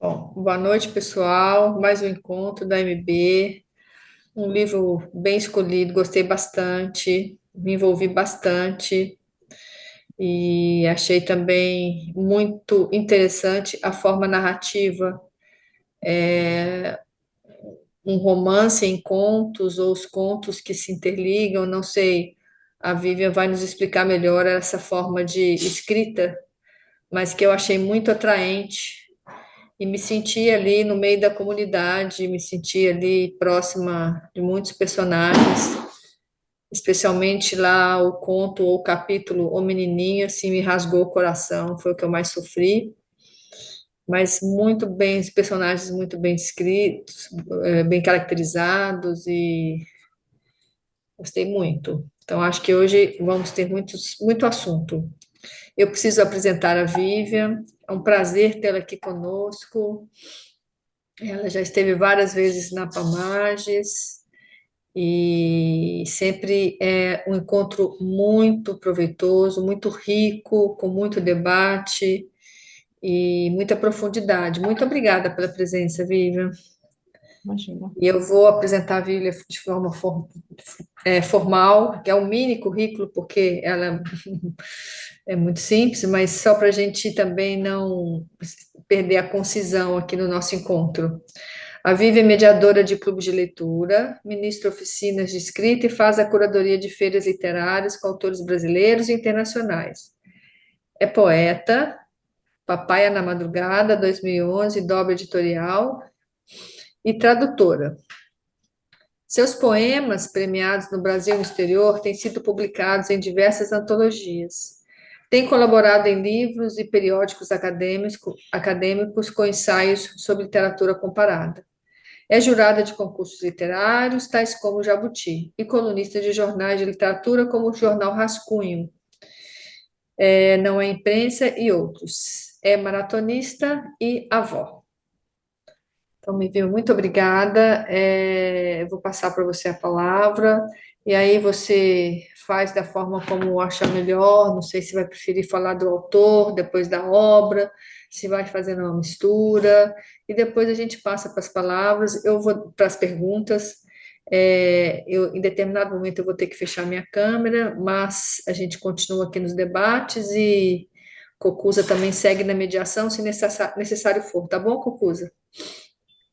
Bom, boa noite, pessoal. Mais um encontro da MB. Um livro bem escolhido, gostei bastante, me envolvi bastante e achei também muito interessante a forma narrativa, um romance em contos ou os contos que se interligam, não sei. A Vivian vai nos explicar melhor essa forma de escrita, mas que eu achei muito atraente. E me senti ali no meio da comunidade, me senti ali próxima de muitos personagens, especialmente lá o conto ou o capítulo O Menininho, assim, me rasgou o coração, foi o que eu mais sofri, mas muito bem, os personagens muito bem escritos, bem caracterizados e gostei muito. Então, acho que hoje vamos ter muito assunto. Eu preciso apresentar a Vivian, é um prazer tê-la aqui conosco. Ela já esteve várias vezes na Pamages e sempre é um encontro muito proveitoso, muito rico, com muito debate e muita profundidade. Muito obrigada pela presença, Vivian. Imagina. E eu vou apresentar a Vivian de forma formal, que é um mini currículo, porque ela é muito simples, mas só para a gente também não perder a concisão aqui no nosso encontro. A Vivi é mediadora de clubes de leitura, ministra oficinas de escrita e faz a curadoria de feiras literárias com autores brasileiros e internacionais. É poeta, Papaya na Madrugada, 2011, Dobra Editorial, e tradutora. Seus poemas, premiados no Brasil e no exterior, têm sido publicados em diversas antologias. Tem colaborado em livros e periódicos acadêmicos com ensaios sobre literatura comparada. É jurada de concursos literários, tais como Jabuti, e colunista de jornais de literatura como o Jornal Rascunho, Não é Imprensa e outros. É maratonista e avó. Então, me viu, muito obrigada. Eu vou passar para você a palavra, e aí você faz da forma como achar melhor. Não sei se vai preferir falar do autor, depois da obra, se vai fazendo uma mistura, e depois a gente passa para as palavras, eu vou para as perguntas. Em determinado momento eu vou ter que fechar minha câmera, mas a gente continua aqui nos debates e Cocusa também segue na mediação, se necessário for, tá bom, Cocusa?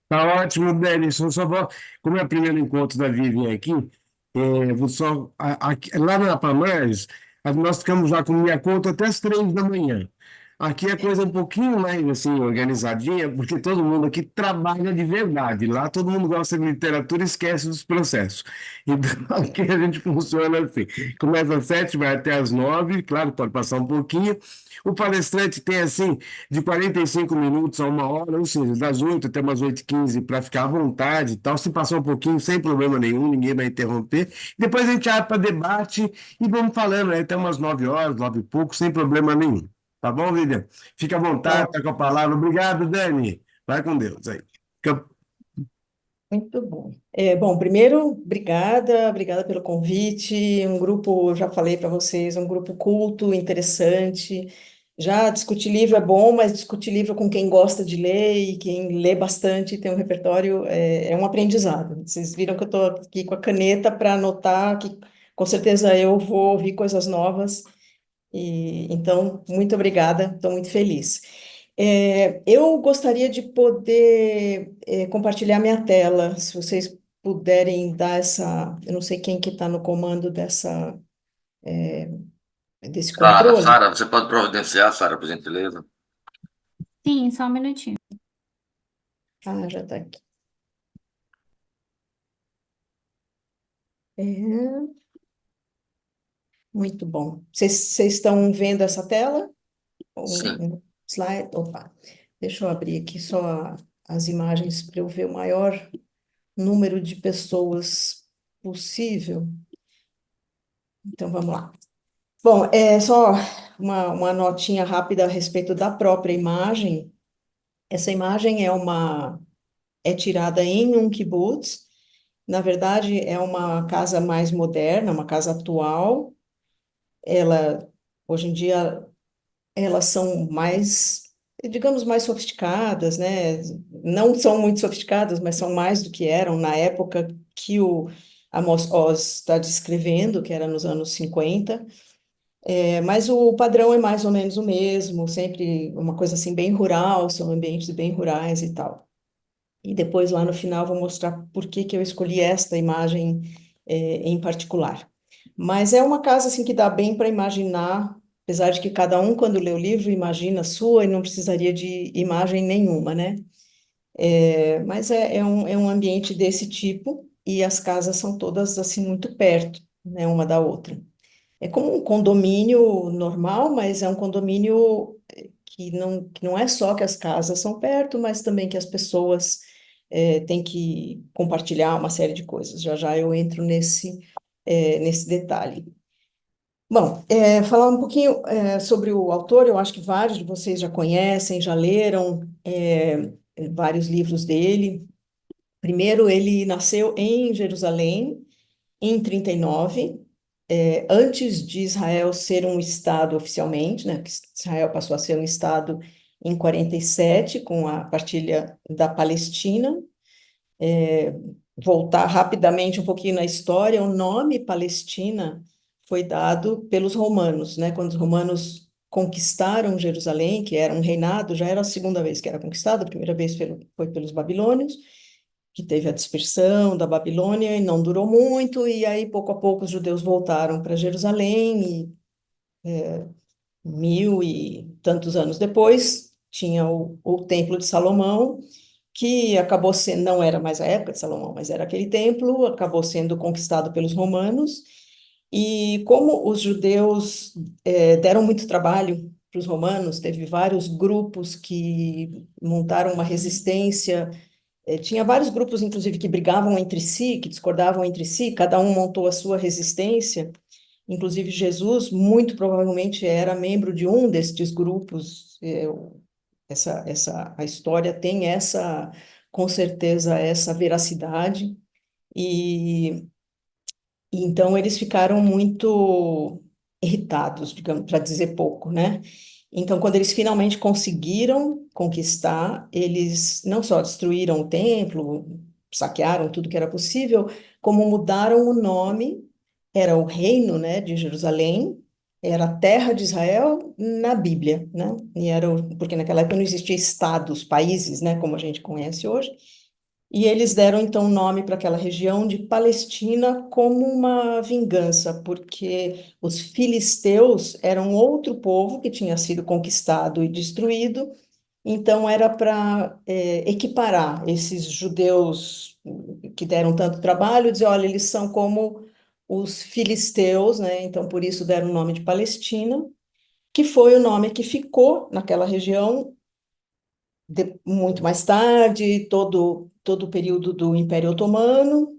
Tá ótimo, Denis. Eu só vou, como é o primeiro encontro da Vivian aqui, vou só, lá na Pamares, nós ficamos lá com minha conta até as 3 da manhã. Aqui a coisa é um pouquinho mais assim, organizadinha, porque todo mundo aqui trabalha de verdade. Lá todo mundo gosta de literatura e esquece dos processos. Então aqui a gente funciona assim. Começa às 7, vai até às 9, claro, pode passar um pouquinho. O palestrante tem assim de 45 minutos a 1 hora, ou seja, das 8 até umas 8h15 para ficar à vontade e tal. Se passar um pouquinho, sem problema nenhum, ninguém vai interromper. Depois a gente abre para debate e vamos falando aí até umas 9 horas, 9 e pouco, sem problema nenhum. Tá bom, Vivian? Fica à vontade, tá com a palavra. Obrigado, Dani. Vai com Deus aí. Fica- Muito bom. Bom, primeiro, obrigada pelo convite. Um grupo, já falei para vocês, um grupo culto, interessante. Já discutir livro é bom, mas discutir livro com quem gosta de ler e quem lê bastante, tem um repertório, é um aprendizado. Vocês viram que eu estou aqui com a caneta para anotar, que com certeza eu vou ouvir coisas novas. E então, muito obrigada, estou muito feliz. Eu gostaria de poder compartilhar minha tela, se vocês puderem dar essa, eu não sei quem que está no comando desse controle. Sara, você pode providenciar, Sara, por gentileza? Sim, só um minutinho. Ah, já está aqui. É, muito bom. Vocês estão vendo essa tela? Sim. Um slide? Opa, deixa eu abrir aqui só as imagens para eu ver o maior número de pessoas possível. Então, vamos lá. Bom, é só uma notinha rápida a respeito da própria imagem. Essa imagem é tirada em um kibutz. Na verdade, é uma casa mais moderna, uma casa atual. Ela, hoje em dia, elas são mais. digamos, mais sofisticadas, né? Não são muito sofisticadas, mas são mais do que eram na época que o Amos Oz está descrevendo, que era nos anos 50. Mas o padrão é mais ou menos o mesmo, sempre uma coisa assim bem rural, são ambientes bem rurais e tal. E depois lá no final vou mostrar por que que eu escolhi esta imagem em particular. Mas é uma casa assim que dá bem para imaginar, apesar de que cada um quando lê o livro imagina a sua e não precisaria de imagem nenhuma, né? Mas é um ambiente desse tipo e as casas são todas assim muito perto, né, uma da outra. É como um condomínio normal, mas é um condomínio que não é só que as casas são perto, mas também que as pessoas têm que compartilhar uma série de coisas. Já já eu entro nesse detalhe. Bom, falar um pouquinho sobre o autor, eu acho que vários de vocês já conhecem, já leram vários livros dele. Primeiro, ele nasceu em Jerusalém, em 39, antes de Israel ser um estado oficialmente, né? Que Israel passou a ser um estado em 47, com a partilha da Palestina. Voltar rapidamente um pouquinho na história, o nome Palestina foi dado pelos romanos, né? Quando os romanos conquistaram Jerusalém, que era um reinado, já era a segunda vez que era conquistado, a primeira vez foi pelos babilônios, que teve a dispersão da Babilônia e não durou muito, e aí pouco a pouco os judeus voltaram para Jerusalém, e mil e tantos anos depois tinha o Templo de Salomão, que acabou sendo, não era mais a época de Salomão, mas era aquele templo, acabou sendo conquistado pelos romanos, e como os judeus deram muito trabalho para os romanos, teve vários grupos que montaram uma resistência. Tinha vários grupos, inclusive, que brigavam entre si, que discordavam entre si, cada um montou a sua resistência. Inclusive, Jesus, muito provavelmente, era membro de um destes grupos. A história tem com certeza, essa veracidade. E então eles ficaram muito irritados, digamos, para dizer pouco, né? Então, quando eles finalmente conseguiram conquistar, eles não só destruíram o templo, saquearam tudo que era possível, como mudaram o nome, era o reino, né, de Jerusalém, era a terra de Israel na Bíblia, né? Porque naquela época não existia estados, países, né, como a gente conhece hoje. E eles deram então nome para aquela região de Palestina como uma vingança, porque os filisteus eram outro povo que tinha sido conquistado e destruído, então era para equiparar esses judeus que deram tanto trabalho, dizer, olha, eles são como os filisteus, né? Então por isso deram o nome de Palestina, que foi o nome que ficou naquela região muito mais tarde, todo o período do Império Otomano,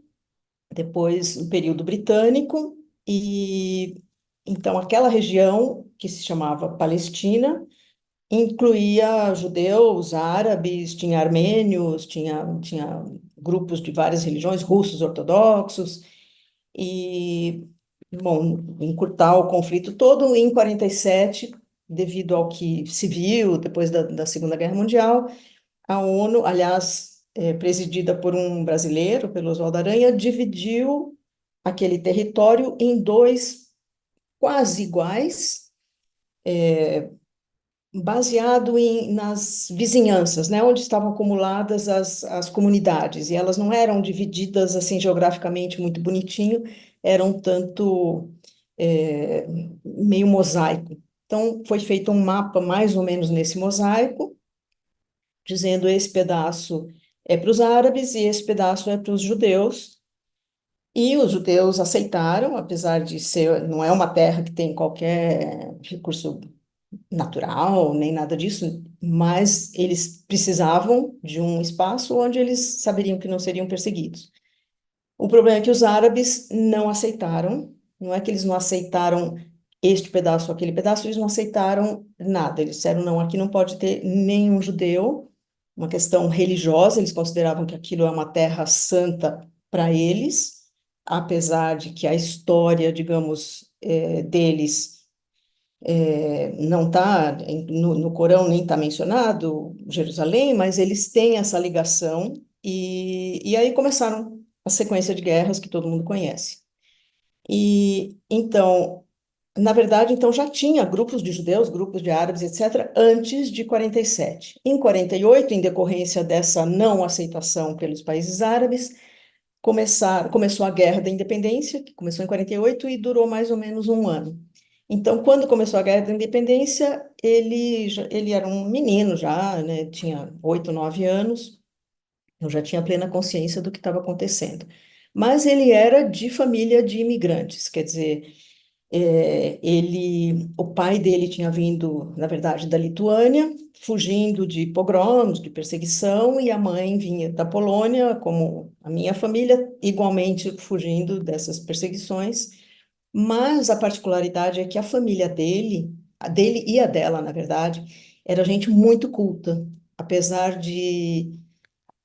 depois o período britânico, e então aquela região que se chamava Palestina incluía judeus, árabes, tinha armênios, tinha grupos de várias religiões, russos ortodoxos, e, bom, encurtar o conflito todo em 47, devido ao que se viu depois da Segunda Guerra Mundial. A ONU, aliás, presidida por um brasileiro, pelo Oswaldo Aranha, dividiu aquele território em dois quase iguais, baseado nas vizinhanças, né, onde estavam acumuladas as comunidades, e elas não eram divididas assim geograficamente muito bonitinho, eram tanto é, meio mosaico. Então, foi feito um mapa mais ou menos nesse mosaico, dizendo esse pedaço é para os árabes e esse pedaço é para os judeus. E os judeus aceitaram, apesar de ser, não é uma terra que tem qualquer recurso natural, nem nada disso, mas eles precisavam de um espaço onde eles saberiam que não seriam perseguidos. O problema é que os árabes não aceitaram, não é que eles não aceitaram este pedaço ou aquele pedaço, eles não aceitaram nada. Eles disseram, não, aqui não pode ter nenhum judeu, uma questão religiosa, eles consideravam que aquilo é uma terra santa para eles, apesar de que a história, digamos, deles Não está no Corão, nem está mencionado Jerusalém, mas eles têm essa ligação, e aí começaram a sequência de guerras que todo mundo conhece. E então, na verdade, então já tinha grupos de judeus, grupos de árabes, etc., antes de 47. Em 48, em decorrência dessa não aceitação pelos países árabes, começou a Guerra da Independência, que começou em 48 e durou mais ou menos um ano. Então, quando começou a Guerra da Independência, ele era um menino já, né? Tinha 8, 9 anos, eu já tinha plena consciência do que estava acontecendo. Mas ele era de família de imigrantes, quer dizer, o pai dele tinha vindo, na verdade, da Lituânia, fugindo de pogroms, de perseguição, e a mãe vinha da Polônia, como a minha família, igualmente fugindo dessas perseguições. Mas a particularidade é que a família dele, a dele e a dela, na verdade, era gente muito culta, apesar de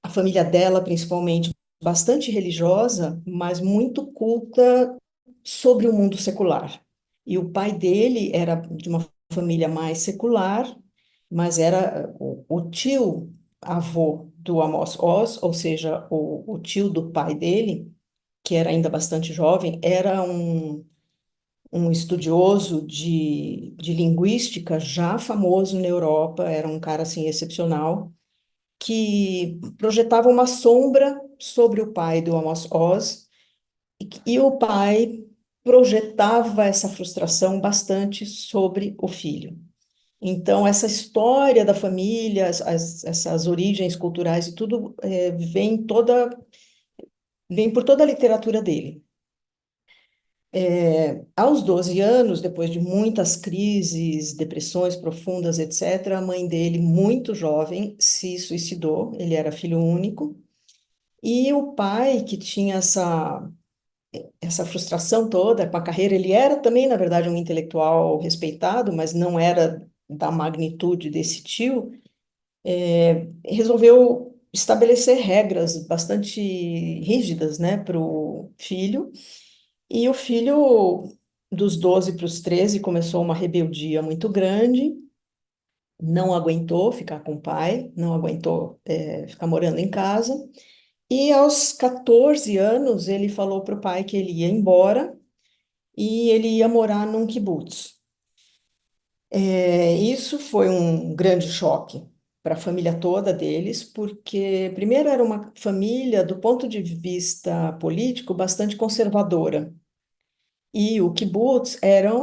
a família dela, principalmente, bastante religiosa, mas muito culta sobre o mundo secular. E o pai dele era de uma família mais secular, mas era o tio avô do Amos Oz, ou seja, o tio do pai dele, que era ainda bastante jovem, era um estudioso de linguística já famoso na Europa, era um cara assim excepcional, que projetava uma sombra sobre o pai do Amos Oz, e o pai projetava essa frustração bastante sobre o filho. Então, essa história da família, essas origens culturais e tudo, vem por toda a literatura dele. Aos 12 anos, depois de muitas crises, depressões profundas, etc., a mãe dele, muito jovem, se suicidou. Ele era filho único. E o pai, que tinha essa frustração toda com a carreira, ele era também, na verdade, um intelectual respeitado, mas não era da magnitude desse tio, resolveu estabelecer regras bastante rígidas, né, para o filho. E o filho, dos 12 para os 13, começou uma rebeldia muito grande, não aguentou ficar com o pai, não aguentou, ficar morando em casa. E aos 14 anos, ele falou para o pai que ele ia embora e ele ia morar num kibutz. Isso foi um grande choque para a família toda deles, porque, primeiro, era uma família, do ponto de vista político, bastante conservadora. E o kibutz era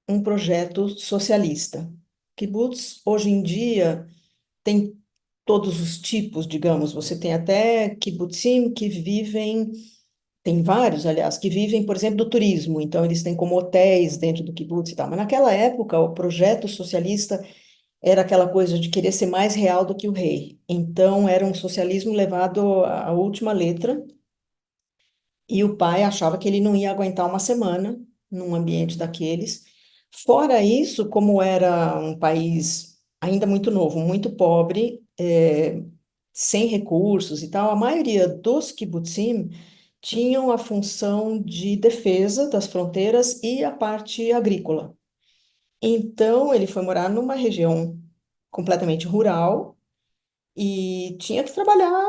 um projeto socialista. Kibutz, hoje em dia, tem todos os tipos, digamos. Você tem até kibbutzim que vivem. Tem vários, aliás, que vivem, por exemplo, do turismo, então eles têm como hotéis dentro do kibbutz e tal. Mas naquela época, o projeto socialista era aquela coisa de querer ser mais real do que o rei. Então, era um socialismo levado à última letra, e o pai achava que ele não ia aguentar uma semana num ambiente daqueles. Fora isso, como era um país ainda muito novo, muito pobre, sem recursos e tal, a maioria dos kibbutzim tinham a função de defesa das fronteiras e a parte agrícola. Então, ele foi morar numa região completamente rural e tinha que trabalhar,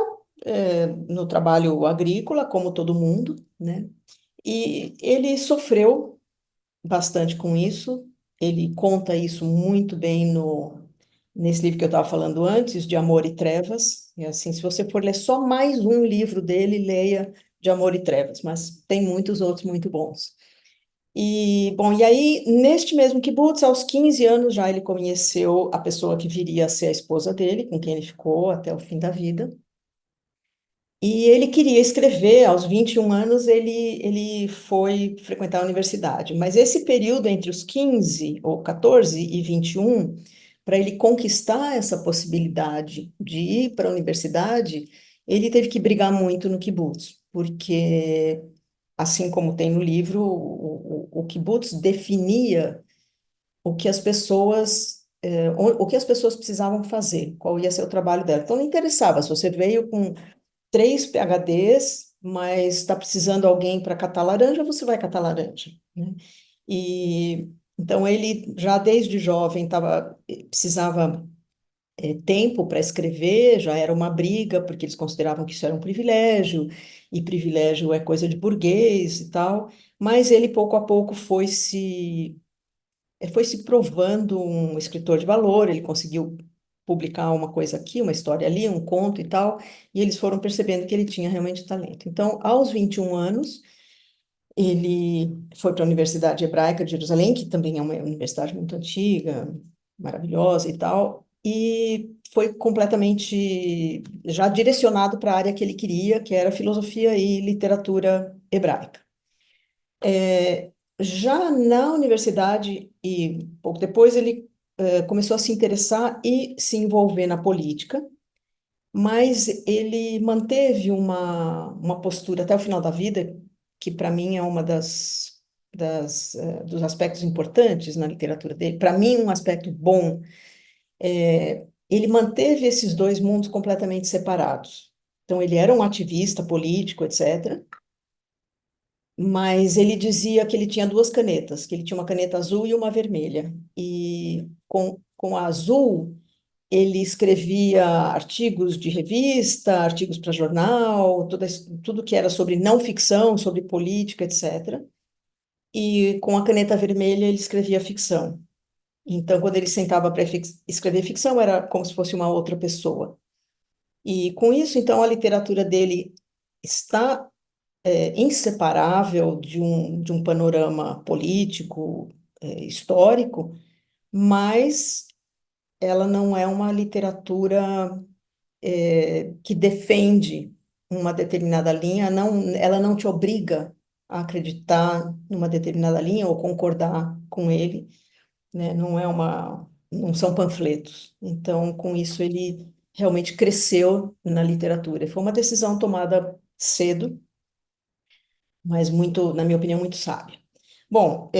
no trabalho agrícola, como todo mundo, né? E ele sofreu bastante com isso. Ele conta isso muito bem nesse livro que eu estava falando antes, de Amor e Trevas. E assim, se você for ler só mais um livro dele, leia de Amor e Trevas, mas tem muitos outros muito bons. E, bom, e aí, neste mesmo kibbutz, aos 15 anos já ele conheceu a pessoa que viria a ser a esposa dele, com quem ele ficou até o fim da vida. E ele queria escrever, aos 21 anos ele foi frequentar a universidade, mas esse período entre os 15, ou 14 e 21, para ele conquistar essa possibilidade de ir para a universidade, ele teve que brigar muito no kibbutz, porque, assim como tem no livro, o kibbutz definia o que as pessoas, o que as pessoas precisavam fazer, qual ia ser o trabalho dela. Então, não interessava se você veio com 3 PhDs, mas está precisando alguém para catar laranja, você vai catar laranja, né? E Então, ele já desde jovem precisava tempo para escrever, já era uma briga, porque eles consideravam que isso era um privilégio, e privilégio é coisa de burguês e tal, mas ele pouco a pouco foi se provando um escritor de valor, ele conseguiu publicar uma coisa aqui, uma história ali, um conto e tal, e eles foram percebendo que ele tinha realmente talento. Então, aos 21 anos, ele foi para a Universidade Hebraica de Jerusalém, que também é uma universidade muito antiga, maravilhosa e tal, e foi completamente já direcionado para a área que ele queria, que era filosofia e literatura hebraica. Já na universidade, e pouco depois, ele começou a se interessar e se envolver na política, mas ele manteve uma postura até o final da vida, que para mim é uma dos aspectos importantes na literatura dele. Para mim, um aspecto bom, ele manteve esses dois mundos completamente separados. Então, ele era um ativista político, etc., mas ele dizia que ele tinha duas canetas, que ele tinha uma caneta azul e uma vermelha. E com a azul, ele escrevia artigos de revista, artigos para jornal, tudo que era sobre não ficção, sobre política, etc. E com a caneta vermelha, ele escrevia ficção. Então, quando ele sentava para escrever ficção, era como se fosse uma outra pessoa. E com isso, então, a literatura dele está inseparável de um panorama político, histórico, mas ela não é uma literatura que defende uma determinada linha, ela não te obriga a acreditar numa determinada linha ou concordar com ele, né? Não são panfletos. Então, com isso, ele realmente cresceu na literatura. Foi uma decisão tomada cedo, mas muito, na minha opinião, muito sábia. Bom,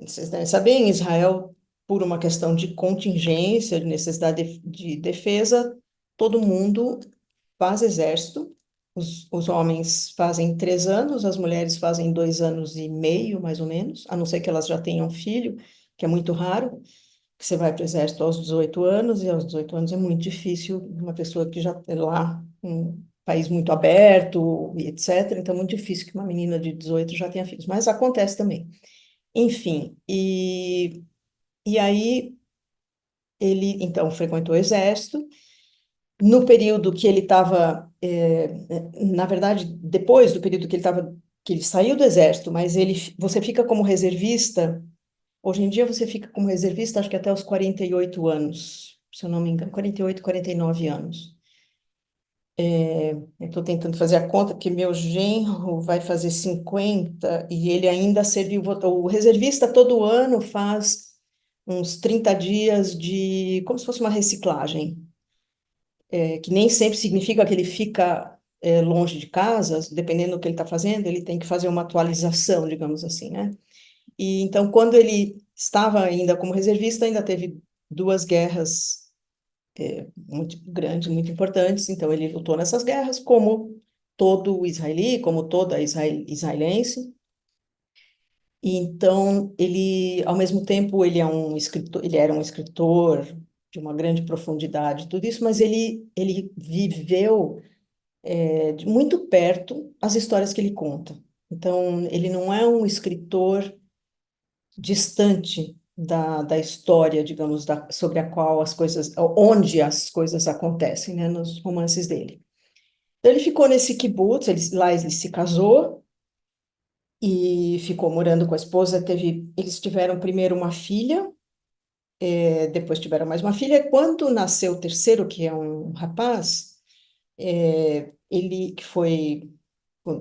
vocês devem saber, em Israel, por uma questão de contingência, de necessidade de defesa, todo mundo faz exército. Os homens fazem 3 anos, as mulheres fazem 2 anos e meio, mais ou menos, a não ser que elas já tenham filho, que é muito raro, que você vai para o exército aos 18 anos, e aos 18 anos é muito difícil uma pessoa que já é lá, um país muito aberto, e etc. Então, é muito difícil que uma menina de 18 já tenha filhos, mas acontece também. Enfim, e aí ele, então, frequentou o exército. No período que ele estava, na verdade, depois do período que ele saiu do exército, mas você fica como reservista. Hoje em dia você fica como reservista, acho que até os 48 anos, se eu não me engano, 48, 49 anos. Eu estou tentando fazer a conta, porque meu genro vai fazer 50 e ele ainda serviu. O reservista todo ano faz uns 30 dias como se fosse uma reciclagem, que nem sempre significa que ele fica longe de casa, dependendo do que ele está fazendo, ele tem que fazer uma atualização, digamos assim, né? E então, quando ele estava ainda como reservista, ainda teve duas guerras muito grandes, muito importantes. Então, ele lutou nessas guerras, como todo israeli, como toda israelense. E então, ao mesmo tempo, ele era um escritor de uma grande profundidade, tudo isso, mas ele viveu de muito perto as histórias que ele conta. Então, ele não é um escritor distante da história, digamos, sobre a qual onde as coisas acontecem, né, nos romances dele. Então, ele ficou nesse kibbutz, lá ele se casou e ficou morando com a esposa. Eles tiveram primeiro uma filha, depois tiveram mais uma filha. Quando nasceu o terceiro, que é um rapaz, ele que foi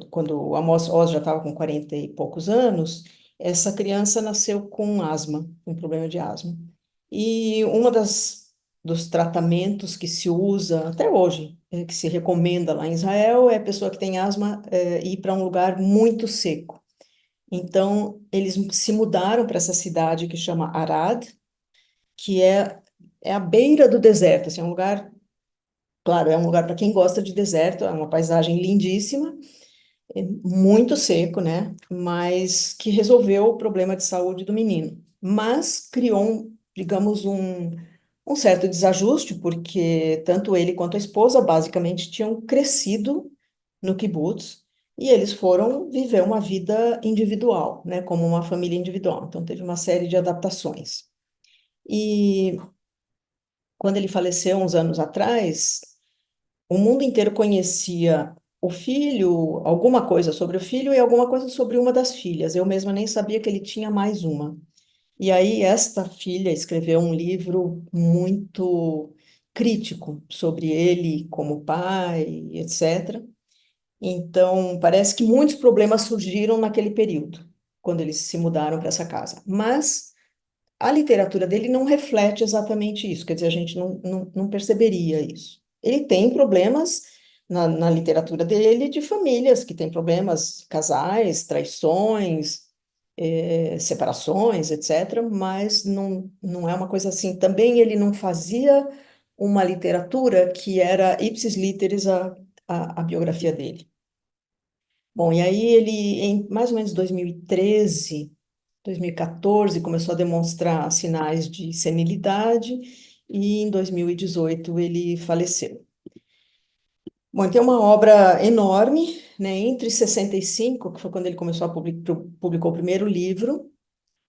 quando o Amos Oz já estava com 40 e poucos anos, essa criança nasceu com asma, um problema de asma. E dos tratamentos que se usa até hoje, que se recomenda lá em Israel, é a pessoa que tem asma ir para um lugar muito seco. Então, eles se mudaram para essa cidade que chama Arad, que é à beira do deserto, assim, é um lugar, claro, é um lugar para quem gosta de deserto, é uma paisagem lindíssima, muito seco, né? Mas que resolveu o problema de saúde do menino. mas criou, digamos, um certo desajuste, porque tanto ele quanto a esposa basicamente tinham crescido no kibbutz e eles foram viver uma vida individual, né, como uma família individual. Então teve uma série de adaptações. E quando ele faleceu uns anos atrás, o mundo inteiro conhecia o filho, alguma coisa sobre o filho e alguma coisa sobre uma das filhas. Eu mesma nem sabia que ele tinha mais uma. E aí, esta filha escreveu um livro muito crítico sobre ele como pai, etc. Então, parece que muitos problemas surgiram naquele período, quando eles se mudaram para essa casa. Mas a literatura dele não reflete exatamente isso, quer dizer, a gente não perceberia isso. Ele tem problemas na literatura dele de famílias que têm problemas, casais, traições, separações, etc., mas não é uma coisa assim. Também ele não fazia uma literatura que era ipsis literis a biografia dele. Bom, e aí ele, em mais ou menos 2013, 2014, começou a demonstrar sinais de senilidade e em 2018 ele faleceu. Bom, tem uma obra enorme, né, entre 65, que foi quando ele começou a publicou o primeiro livro,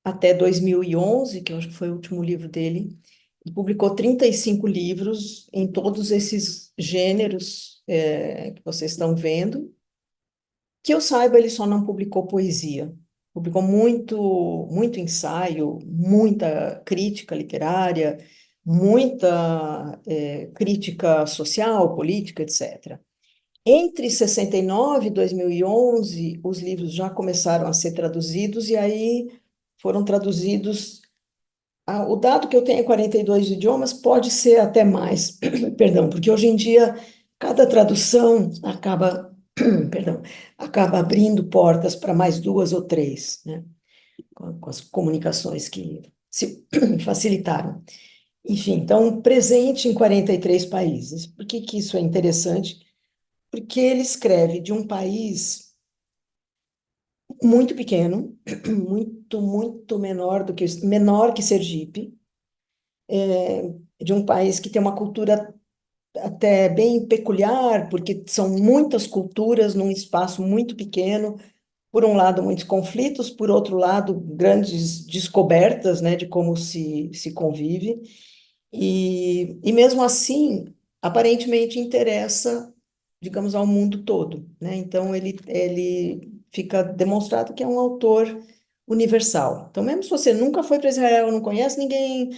até 2011, que eu acho que foi o último livro dele, ele publicou 35 livros em todos esses gêneros que vocês estão vendo. Que eu saiba, ele só não publicou poesia. Publicou muito ensaio, muita crítica literária, muita crítica social, política, etc. Entre 69 e 2011, os livros já começaram a ser traduzidos, e aí foram traduzidos. O dado que eu tenho é 42 idiomas, pode ser até mais, perdão, porque hoje em dia cada tradução acaba, perdão, acaba abrindo portas para mais duas ou três, né? Com as comunicações que se facilitaram. Enfim, então, presente em 43 países. Por que que isso é interessante? Porque ele escreve de um país muito pequeno, muito menor que Sergipe, de um país que tem uma cultura até bem peculiar, porque são muitas culturas num espaço muito pequeno. Por um lado, muitos conflitos, por outro lado, grandes descobertas, né, de como se convive. E mesmo assim, aparentemente interessa, digamos, ao mundo todo, né? Então, ele fica demonstrado que é um autor universal. Então, mesmo se você nunca foi para Israel, não conhece ninguém,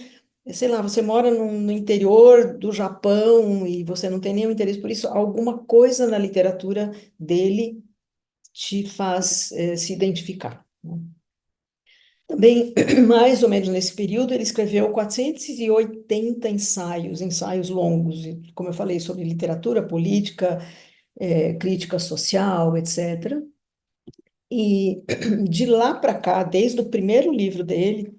sei lá, você mora no interior do Japão e você não tem nenhum interesse por isso, alguma coisa na literatura dele te faz se identificar, né? Também, mais ou menos nesse período, ele escreveu 480 ensaios, ensaios longos, e, como eu falei, sobre literatura, política, crítica social, etc. E de lá para cá, desde o primeiro livro dele,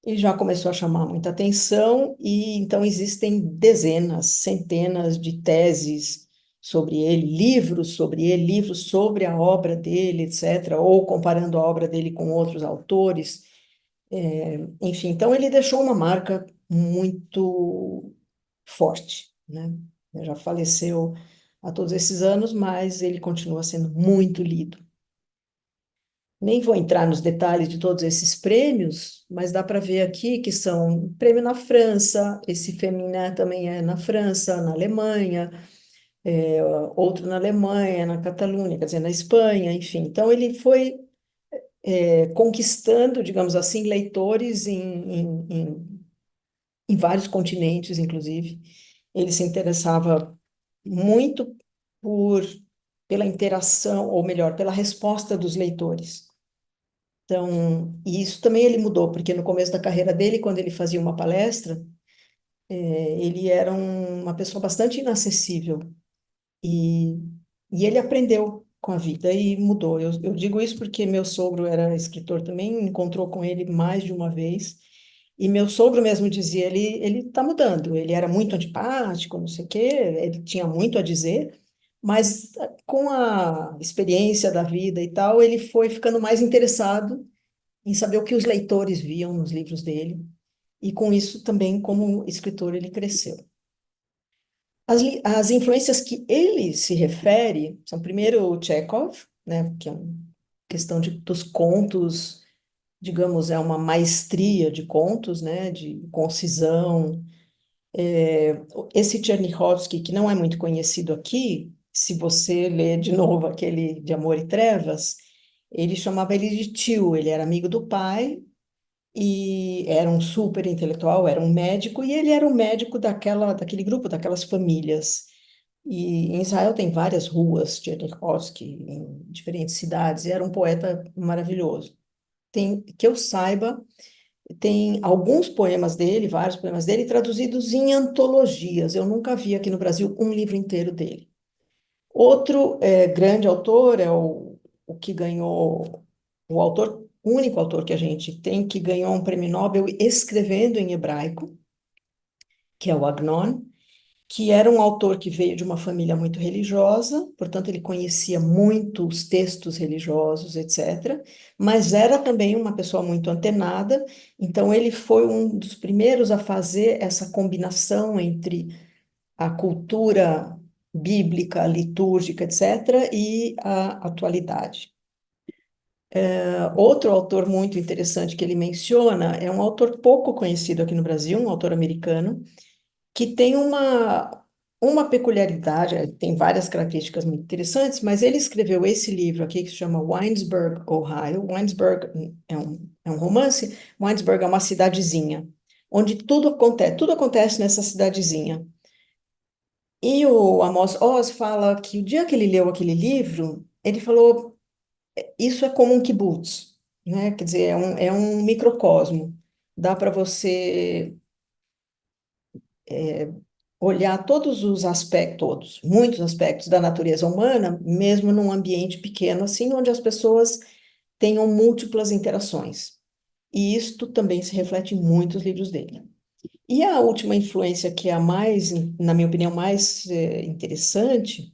ele já começou a chamar muita atenção, e então existem dezenas, centenas de teses sobre ele, livros sobre a obra dele, etc., ou comparando a obra dele com outros autores. Enfim, então ele deixou uma marca muito forte, né? Ele já faleceu há todos esses anos, mas ele continua sendo muito lido. Nem vou entrar nos detalhes de todos esses prêmios, mas dá para ver aqui que são prêmio na França, esse Femina também é na França, na Alemanha, outro na Alemanha, na Catalunha, quer dizer, na Espanha, enfim. Então ele foi conquistando, digamos assim, leitores em vários continentes, inclusive. Ele se interessava muito por, pela interação, ou melhor, pela resposta dos leitores. Então, e isso também ele mudou, porque no começo da carreira dele, quando ele fazia uma palestra, ele era uma pessoa bastante inacessível. E, e ele aprendeu com a vida e mudou. Eu digo isso porque meu sogro era escritor também, encontrou com ele mais de uma vez. E meu sogro mesmo dizia, ele está mudando. Ele era muito antipático, não sei o quê, ele tinha muito a dizer, mas com a experiência da vida e tal, ele foi ficando mais interessado em saber o que os leitores viam nos livros dele, e com isso também, como escritor, ele cresceu. As influências que ele se refere são, primeiro, o Chekhov, né, que é uma questão dos contos, digamos, é uma maestria de contos, né, de concisão. Esse Tchernichovsky, que não é muito conhecido aqui, se você ler de novo aquele de Amor e Trevas, ele chamava ele de tio, ele era amigo do pai, e era um super intelectual, era um médico, e ele era o médico daquele grupo, daquelas famílias. E em Israel tem várias ruas, Tchernichovsky, em diferentes cidades, e era um poeta maravilhoso. Que eu saiba, tem alguns poemas dele, vários poemas dele, traduzidos em antologias. Eu nunca vi aqui no Brasil um livro inteiro dele. Outro grande autor é o que ganhou, o único autor que a gente tem que ganhou um prêmio Nobel escrevendo em hebraico, que é o Agnon, que era um autor que veio de uma família muito religiosa, portanto, ele conhecia muito os textos religiosos, etc., mas era também uma pessoa muito antenada, então ele foi um dos primeiros a fazer essa combinação entre a cultura bíblica, litúrgica, etc., e a atualidade. Outro autor muito interessante que ele menciona é um autor pouco conhecido aqui no Brasil, um autor americano, que tem uma peculiaridade, tem várias características muito interessantes, mas ele escreveu esse livro aqui que se chama Winesburg, Ohio. Winesburg é um romance, Winesburg é uma cidadezinha, onde tudo acontece nessa cidadezinha. E o Amos Oz fala que o dia que ele leu aquele livro, ele falou, isso é como um kibutz, né? Quer dizer, é um microcosmo. Dá para você olhar todos os aspectos, muitos aspectos da natureza humana, mesmo num ambiente pequeno assim, onde as pessoas tenham múltiplas interações. E isto também se reflete em muitos livros dele. E a última influência, que é a mais, na minha opinião, mais interessante,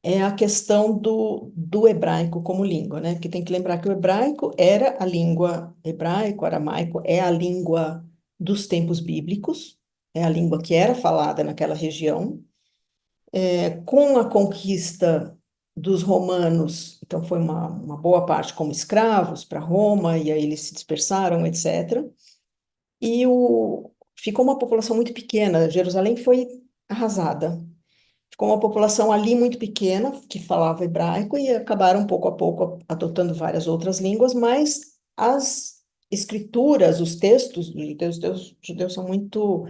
é a questão do hebraico como língua, né? Porque tem que lembrar que o hebraico era a língua, hebraico, aramaico, é a língua dos tempos bíblicos, é a língua que era falada naquela região. Com a conquista dos romanos, então foi uma boa parte como escravos para Roma, e aí eles se dispersaram, etc. E ficou uma população muito pequena, Jerusalém foi arrasada. Ficou uma população ali muito pequena que falava hebraico e acabaram pouco a pouco adotando várias outras línguas, mas as escrituras, os textos dos judeus são muito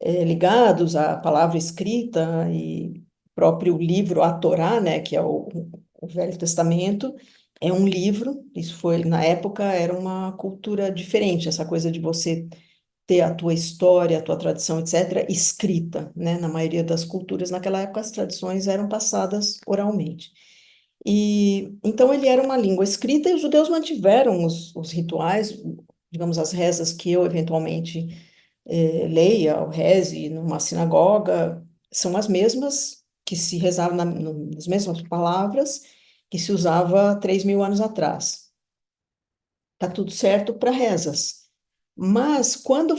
ligados à palavra escrita e próprio livro, a Torá, né, que é o Velho Testamento, é um livro. Isso foi, na época, era uma cultura diferente, essa coisa de você ter a tua história, a tua tradição, etc., escrita, né? Na maioria das culturas, naquela época, as tradições eram passadas oralmente. E então ele era uma língua escrita e os judeus mantiveram os rituais, digamos, as rezas que eu eventualmente leia ou reze numa sinagoga, são as mesmas que se rezavam nas mesmas palavras que se usava 3.000 anos atrás. Tá tudo certo para rezas. Mas quando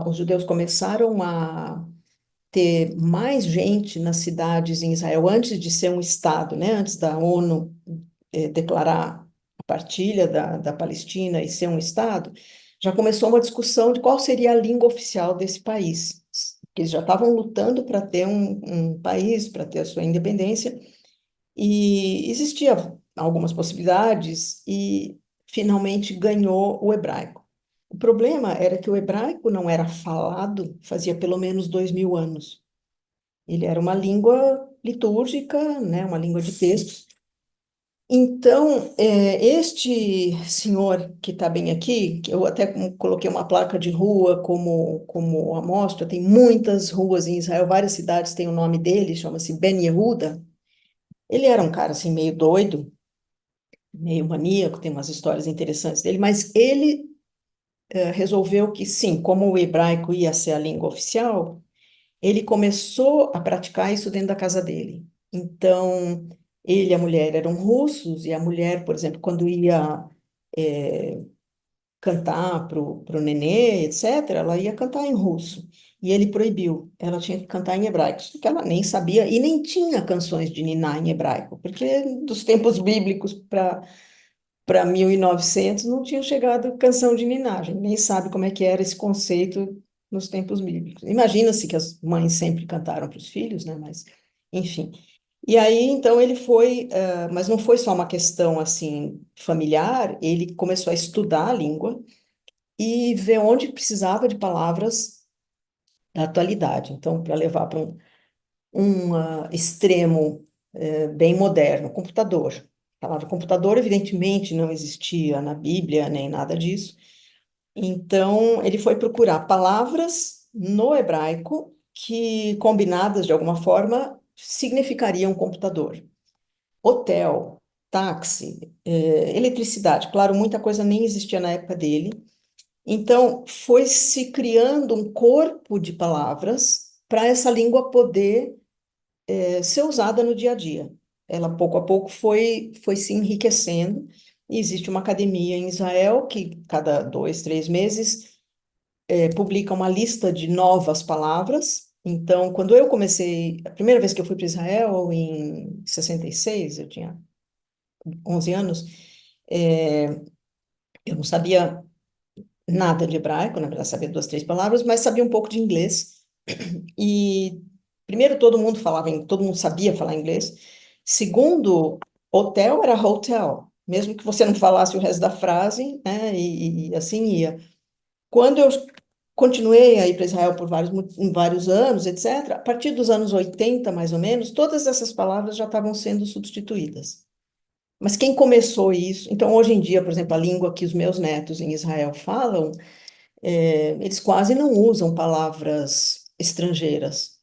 os judeus começaram a ter mais gente nas cidades em Israel, antes de ser um Estado, né? Antes da ONU declarar a partilha da Palestina e ser um Estado, já começou uma discussão de qual seria a língua oficial desse país. Eles já estavam lutando para ter um país, para ter a sua independência, e existia algumas possibilidades, e finalmente ganhou o hebraico. O problema era que o hebraico não era falado fazia pelo menos 2.000 anos. Ele era uma língua litúrgica, né, uma língua de textos. Então, este senhor que está bem aqui, que eu até coloquei uma placa de rua como amostra, tem muitas ruas em Israel, várias cidades têm o nome dele, chama-se Ben Yehuda. Ele era um cara assim meio doido, meio maníaco, tem umas histórias interessantes dele, mas ele resolveu que sim, como o hebraico ia ser a língua oficial, ele começou a praticar isso dentro da casa dele. Então, Ele e a mulher eram russos, e a mulher, por exemplo, quando ia eh, cantar pro nenê, etc., ela ia cantar em russo. E ele proibiu, ela tinha que cantar em hebraico, só que ela nem sabia e nem tinha canções de niná em hebraico, porque dos tempos bíblicos para 1900 não tinha chegado canção de niná, a gente nem sabe como é que era esse conceito nos tempos bíblicos. Imagina-se que as mães sempre cantaram para os filhos, né? Mas, enfim. E aí, então, ele foi, mas não foi só uma questão, assim, familiar, ele começou a estudar a língua e ver onde precisava de palavras da atualidade. Então, para levar para um extremo bem moderno, computador. A palavra computador, evidentemente, não existia na Bíblia, nem nada disso. Então, ele foi procurar palavras no hebraico que, combinadas de alguma forma, significariam computador. Hotel, táxi, eletricidade. Claro, muita coisa nem existia na época dele. Então, foi se criando um corpo de palavras para essa língua poder ser usada no dia a dia. Ela, pouco a pouco, foi se enriquecendo. E existe uma academia em Israel que, cada 2, 3 meses, publica uma lista de novas palavras. Então, quando eu comecei, a primeira vez que eu fui para Israel, em 66, eu tinha 11 anos, é, eu não sabia nada de hebraico, na verdade, sabia 2, 3 palavras, mas sabia um pouco de inglês. E primeiro todo mundo falava, todo mundo sabia falar inglês. Segundo, hotel era hotel, mesmo que você não falasse o resto da frase, né? E assim ia. Quando eu continuei a ir para Israel por vários anos, etc., a partir dos anos 80, mais ou menos, todas essas palavras já estavam sendo substituídas. Mas quem começou isso? Então, hoje em dia, por exemplo, a língua que os meus netos em Israel falam, eles quase não usam palavras estrangeiras,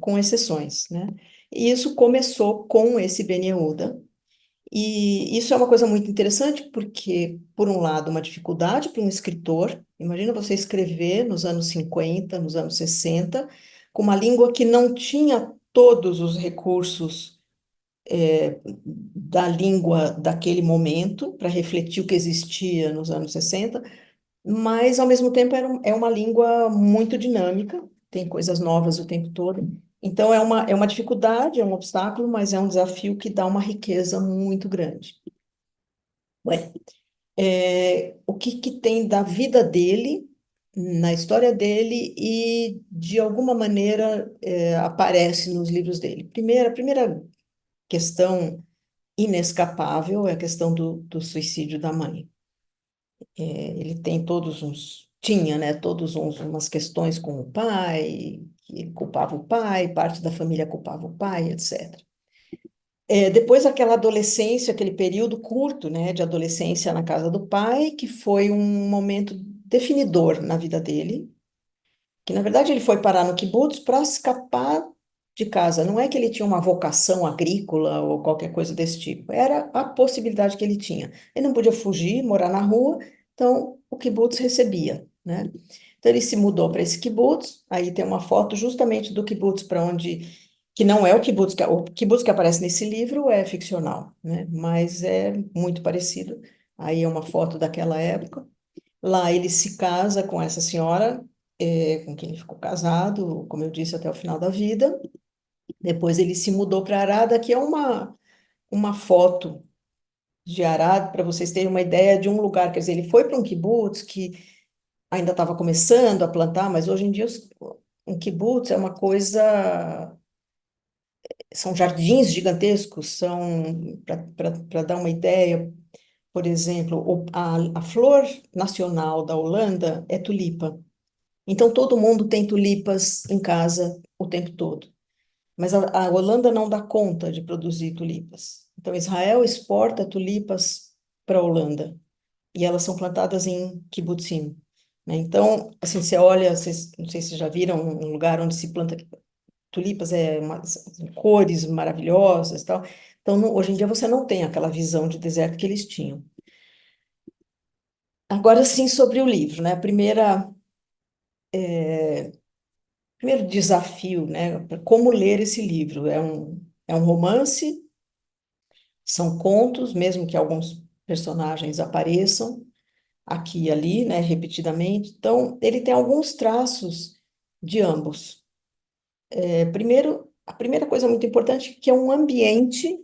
com exceções, né? E isso começou com esse Ben Yehuda, e isso é uma coisa muito interessante, porque, por um lado, uma dificuldade para um escritor, imagina você escrever nos anos 50, nos anos 60, com uma língua que não tinha todos os recursos da língua daquele momento, para refletir o que existia nos anos 60, mas, ao mesmo tempo, é uma língua muito dinâmica, tem coisas novas o tempo todo. Então, é uma dificuldade, é um obstáculo, mas é um desafio que dá uma riqueza muito grande. Ué, o que que tem da vida dele, na história dele, e, de alguma maneira, aparece nos livros dele? A primeira questão inescapável é a questão do suicídio da mãe. Ele tem tinha, né, umas questões com o pai, que ele culpava o pai, parte da família culpava o pai, etc. Depois aquela adolescência, aquele período curto, né, de adolescência na casa do pai, que foi um momento definidor na vida dele, que na verdade ele foi parar no kibbutz para escapar de casa. Não é que ele tinha uma vocação agrícola ou qualquer coisa desse tipo, era a possibilidade que ele tinha. Ele não podia fugir, morar na rua, então o kibbutz recebia, né? Então ele se mudou para esse kibbutz, aí tem uma foto justamente do kibbutz para onde, que não é o kibbutz que aparece nesse livro é ficcional, né? Mas é muito parecido. Aí é uma foto daquela época. Lá ele se casa com essa senhora, com quem ele ficou casado, como eu disse, até o final da vida. Depois ele se mudou para Arada, que é uma foto de Arada, para vocês terem uma ideia de um lugar. Quer dizer, ele foi para um kibbutz que ainda estava começando a plantar, mas hoje em dia um kibbutz é uma coisa. São jardins gigantescos, para dar uma ideia, por exemplo, a flor nacional da Holanda é tulipa. Então, todo mundo tem tulipas em casa o tempo todo. Mas a Holanda não dá conta de produzir tulipas. Então, Israel exporta tulipas para a Holanda. E elas são plantadas em kibbutzim, né? Então, assim, você olha, não sei se vocês já viram um lugar onde se planta tulipas, cores maravilhosas e tal. Então, hoje em dia, você não tem aquela visão de deserto que eles tinham. Agora, sim, sobre o livro, né? Primeiro desafio, né? Como ler esse livro? É um romance, São contos, mesmo que alguns personagens apareçam aqui e ali, né, repetidamente. Então, ele tem alguns traços de ambos. Primeiro, a primeira coisa muito importante é que é um ambiente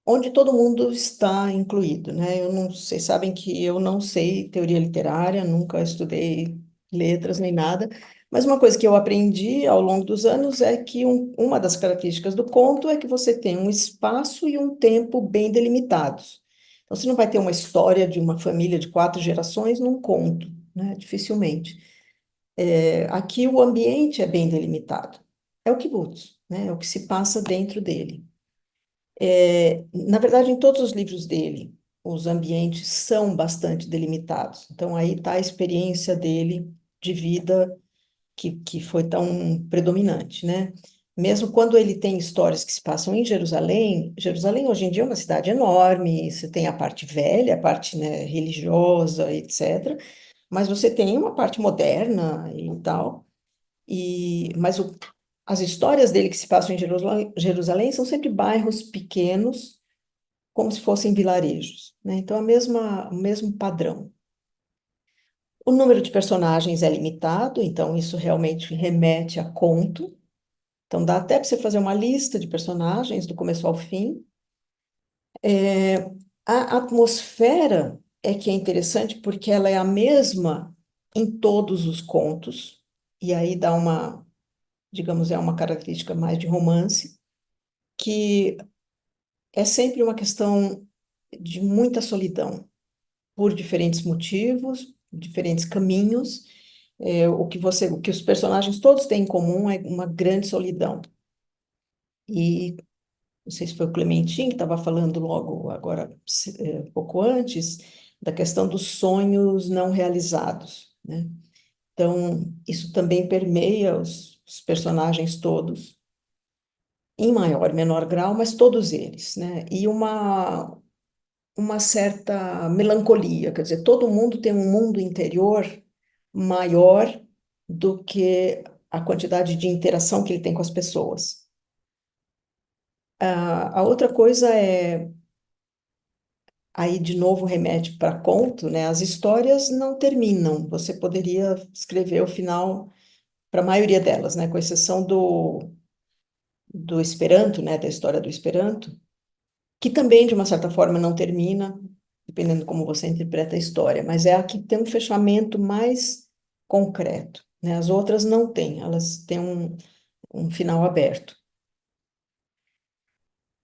onde todo mundo está incluído, né? Eu não, vocês sabem que eu não sei teoria literária, nunca estudei letras nem nada, mas uma coisa que eu aprendi ao longo dos anos é que uma das características do conto é que você tem um espaço e um tempo bem delimitados. Então, você não vai ter uma história de uma família de 4 gerações num conto, né? Dificilmente. Aqui o ambiente é bem delimitado. É o kibutz, né? É o que se passa dentro dele. Na verdade, em todos os livros dele, os ambientes são bastante delimitados. Então, aí está a experiência dele de vida que foi tão predominante, né? Mesmo quando ele tem histórias que se passam em Jerusalém, Jerusalém hoje em dia é uma cidade enorme, você tem a parte velha, a parte, né, religiosa, etc. Mas você tem uma parte moderna e tal. Mas as histórias dele que se passam em Jerusalém são sempre bairros pequenos, como se fossem vilarejos, né? Então, o mesmo padrão. O número de personagens é limitado, então isso realmente remete a conto. Então, dá até para você fazer uma lista de personagens do começo ao fim. A atmosfera é que é interessante porque ela é a mesma em todos os contos, e aí dá uma, digamos, é uma característica mais de romance, que é sempre uma questão de muita solidão, por diferentes motivos, diferentes caminhos. O que os personagens todos têm em comum é uma grande solidão. E não sei se foi o Clementin que estava falando logo agora, pouco antes, da questão dos sonhos não realizados, né? Então, isso também permeia os personagens todos, em maior e menor grau, mas todos eles, né? E uma certa melancolia, quer dizer, todo mundo tem um mundo interior maior do que a quantidade de interação que ele tem com as pessoas. A outra coisa é, aí de novo remete para conto, né? As histórias não terminam. Você poderia escrever o final para a maioria delas, né? Com exceção do Esperanto, né? Da história do Esperanto, que também, de uma certa forma, não termina, dependendo de como você interpreta a história, mas é a que tem um fechamento mais concreto, né? As outras não têm, elas têm um final aberto.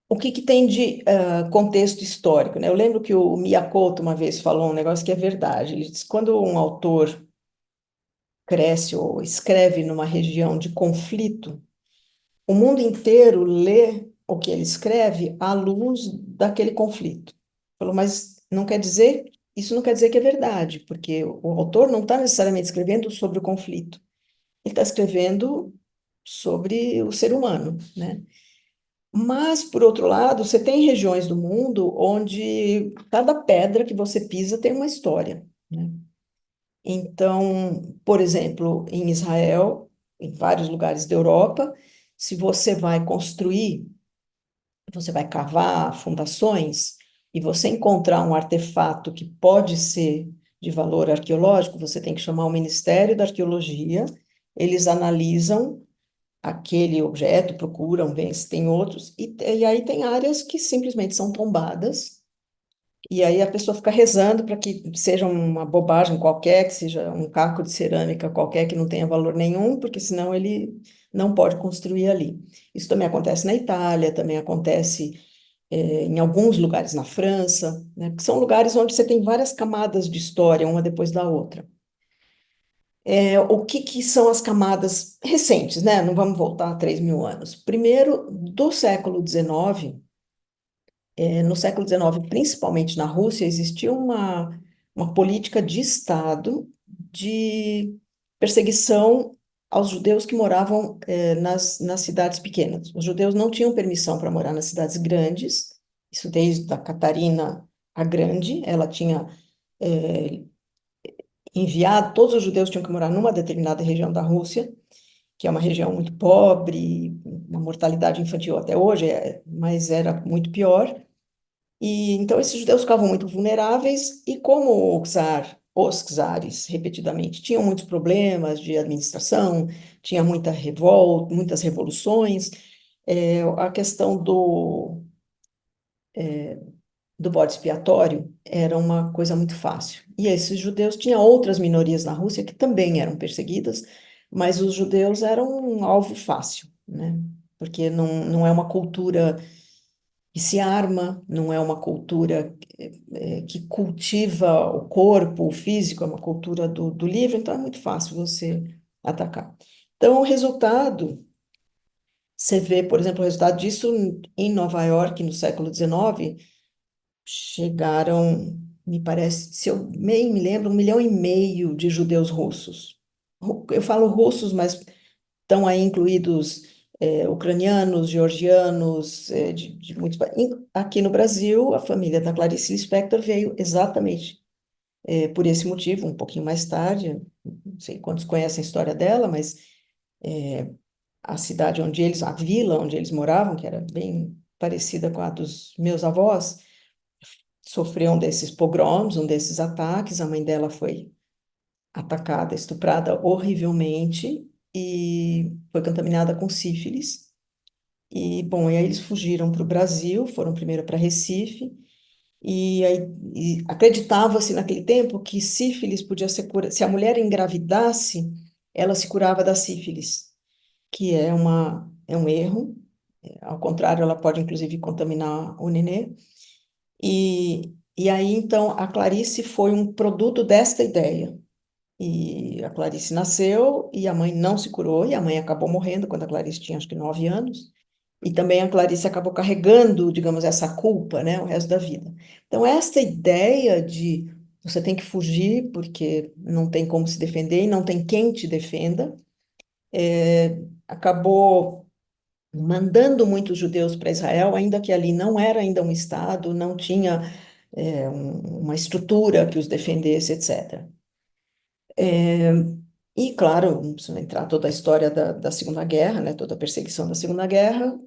O que tem de contexto histórico, né? Eu lembro que o Miyakoto uma vez falou um negócio que é verdade. Ele disse, quando um autor cresce ou escreve numa região de conflito, o mundo inteiro lê o que ele escreve à luz daquele conflito. Falou, mas isso não quer dizer que é verdade, porque o autor não está necessariamente escrevendo sobre o conflito. Ele está escrevendo sobre o ser humano, né? Mas, por outro lado, você tem regiões do mundo onde cada pedra que você pisa tem uma história, né? Então, por exemplo, em Israel, em vários lugares da Europa, se você vai construir, você vai cavar fundações e você encontrar um artefato que pode ser de valor arqueológico, você tem que chamar o Ministério da Arqueologia, eles analisam aquele objeto, procuram, veem se tem outros, e aí tem áreas que simplesmente são tombadas, e aí a pessoa fica rezando para que seja uma bobagem qualquer, que seja um caco de cerâmica qualquer que não tenha valor nenhum, porque senão ele não pode construir ali. Isso também acontece na Itália, também acontece em alguns lugares na França, né? Porque são lugares onde você tem várias camadas de história, uma depois da outra. O que são as camadas recentes, né? Não vamos voltar a 3.000 anos. Primeiro, do século XIX, no século XIX, principalmente na Rússia, existia uma política de Estado de perseguição aos judeus que moravam nas cidades pequenas. Os judeus não tinham permissão para morar nas cidades grandes, isso desde a Catarina a Grande, ela tinha enviado, todos os judeus tinham que morar numa determinada região da Rússia, que é uma região muito pobre, uma mortalidade infantil até hoje, mas era muito pior. E então esses judeus ficavam muito vulneráveis, e como os czares, repetidamente, tinham muitos problemas de administração, tinha muita revolta, muitas revoluções, a questão do bode expiatório era uma coisa muito fácil. E esses judeus, tinha outras minorias na Rússia que também eram perseguidas, mas os judeus eram um alvo fácil, né? Porque não é uma cultura que se arma, não é uma cultura que cultiva o corpo, o físico, é uma cultura do livre, então é muito fácil você atacar. Então, o resultado, você vê, por exemplo, o resultado disso em Nova York, no século XIX, chegaram, me parece, se eu bem me lembro, 1,5 milhão de judeus russos. Eu falo russos, mas estão aí incluídos ucranianos, georgianos, de muitos países. Aqui no Brasil, a família da Clarice Lispector veio exatamente por esse motivo, um pouquinho mais tarde. Não sei quantos conhecem a história dela, mas a cidade onde eles, a vila onde eles moravam, que era bem parecida com a dos meus avós, sofreu um desses pogroms, um desses ataques. A mãe dela foi atacada, estuprada horrivelmente e foi contaminada com sífilis. E, bom, e aí eles fugiram para o Brasil, foram primeiro para Recife, e aí acreditava-se naquele tempo que sífilis podia ser curada, se a mulher engravidasse, ela se curava da sífilis, que é um erro, ao contrário, ela pode inclusive contaminar o nenê. E aí, então, a Clarice foi um produto desta ideia. E a Clarice nasceu e a mãe não se curou, e a mãe acabou morrendo quando a Clarice tinha acho que 9 anos. E também a Clarice acabou carregando, digamos, essa culpa, né, o resto da vida. Então, esta ideia de você tem que fugir porque não tem como se defender e não tem quem te defenda, acabou mandando muitos judeus para Israel, ainda que ali não era ainda um Estado, não tinha uma estrutura que os defendesse, etc. E, claro, não precisa entrar toda a história da Segunda Guerra, né, toda a perseguição da Segunda Guerra,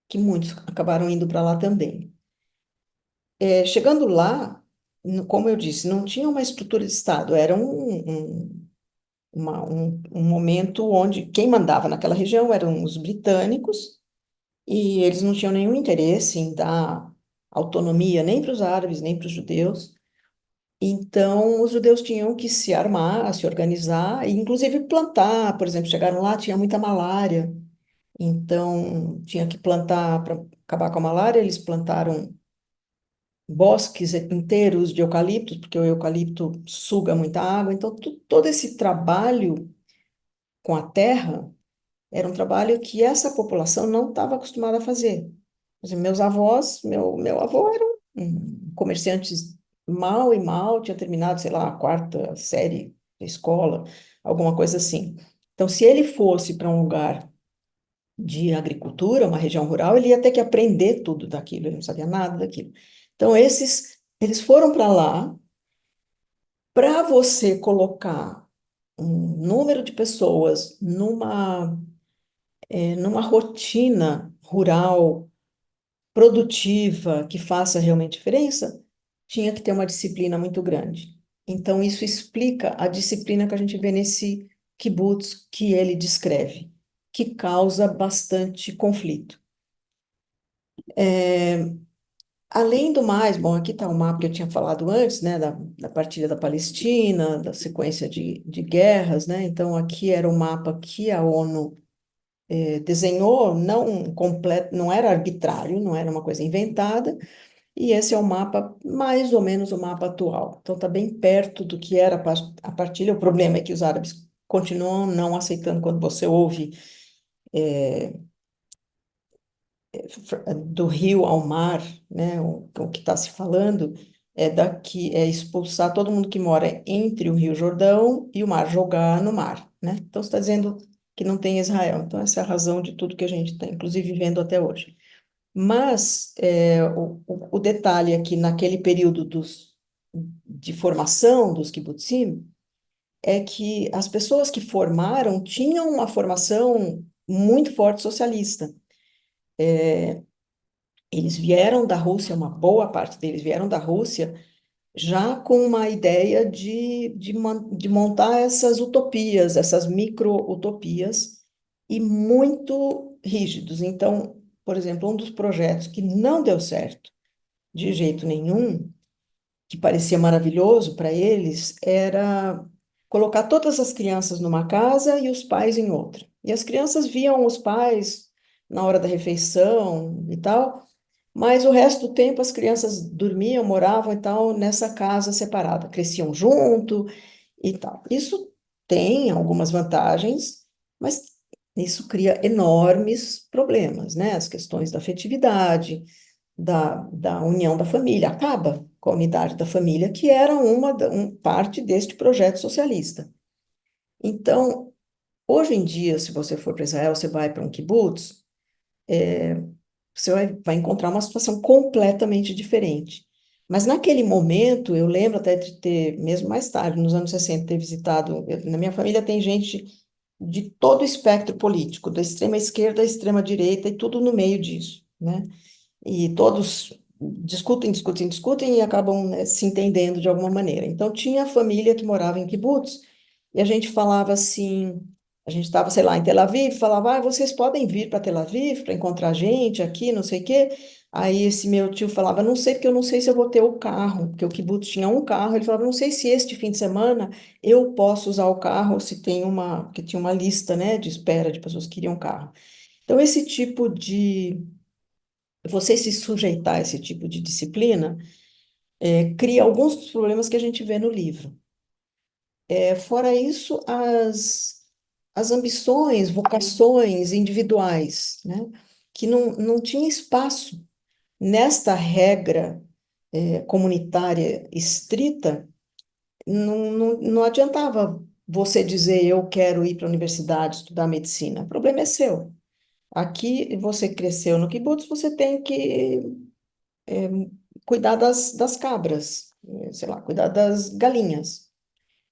que muitos acabaram indo para lá também. Chegando lá, como eu disse, não tinha uma estrutura de Estado, era um momento onde quem mandava naquela região eram os britânicos, e eles não tinham nenhum interesse em dar autonomia nem para os árabes, nem para os judeus. Então, os judeus tinham que se armar, se organizar, e inclusive plantar. Por exemplo, chegaram lá, tinha muita malária, então tinha que plantar para acabar com a malária. Eles plantaram bosques inteiros de eucaliptos, porque o eucalipto suga muita água. Então, todo esse trabalho com a terra era um trabalho que essa população não estava acostumada a fazer. Por exemplo, meus avós, meu avô eram comerciantes mal e mal, tinha terminado, sei lá, a quarta série da escola, alguma coisa assim. Então, se ele fosse para um lugar de agricultura, uma região rural, ele ia ter que aprender tudo daquilo, ele não sabia nada daquilo. Então, eles foram para lá para você colocar um número de pessoas numa rotina rural produtiva que faça realmente diferença, tinha que ter uma disciplina muito grande. Então, isso explica a disciplina que a gente vê nesse kibutz que ele descreve, que causa bastante conflito. Além do mais, bom, aqui está o mapa que eu tinha falado antes, né, da partilha da Palestina, da sequência de guerras, né, então aqui era o mapa que a ONU desenhou, não completo, não era arbitrário, não era uma coisa inventada, e esse é o mapa, mais ou menos o mapa atual. Então está bem perto do que era a partilha. O problema é que os árabes continuam não aceitando quando você ouve do rio ao mar, né? O que está se falando é expulsar todo mundo que mora entre o Rio Jordão e o mar, jogar no mar, né? Então você está dizendo que não tem Israel. Então essa é a razão de tudo que a gente está, inclusive, vivendo até hoje. Mas o detalhe é que naquele período de formação dos kibbutzim é que as pessoas que formaram tinham uma formação muito forte socialista. Eles vieram da Rússia, uma boa parte deles vieram da Rússia, já com uma ideia de montar essas utopias, essas micro-utopias, e muito rígidos. Então, por exemplo, um dos projetos que não deu certo de jeito nenhum, que parecia maravilhoso para eles, era colocar todas as crianças numa casa e os pais em outra. E as crianças viam os pais na hora da refeição e tal, mas o resto do tempo as crianças dormiam, moravam e tal nessa casa separada, cresciam junto e tal. Isso tem algumas vantagens, mas isso cria enormes problemas, né? As questões da afetividade, da união da família, acaba com a unidade da família, que era parte deste projeto socialista. Então, hoje em dia, se você for para Israel, você vai para um kibbutz, você vai encontrar uma situação completamente diferente. Mas naquele momento, eu lembro até de ter, mesmo mais tarde, nos anos 60, ter visitado. Na minha família tem gente de todo o espectro político, da extrema esquerda à extrema direita e tudo no meio disso, né? E todos discutem, discutem, discutem e acabam, né, se entendendo de alguma maneira. Então, tinha a família que morava em kibbutz e a gente falava assim, a gente estava, sei lá, em Tel Aviv, falava, vocês podem vir para Tel Aviv para encontrar gente aqui, não sei o quê. Aí esse meu tio falava, não sei, porque eu não sei se eu vou ter o carro, porque o kibbutz tinha um carro. Ele falava, não sei se este fim de semana eu posso usar o carro, ou se tem porque tinha uma lista, né, de espera de pessoas que queriam carro. Então, esse tipo de você se sujeitar a esse tipo de disciplina, cria alguns dos problemas que a gente vê no livro. Fora isso, as ambições, vocações individuais, né? Que não tinha espaço nesta regra, comunitária estrita, não adiantava você dizer eu quero ir para a universidade estudar medicina. O problema é seu. Aqui você cresceu no kibbutz, você tem que cuidar das cabras, sei lá, cuidar das galinhas.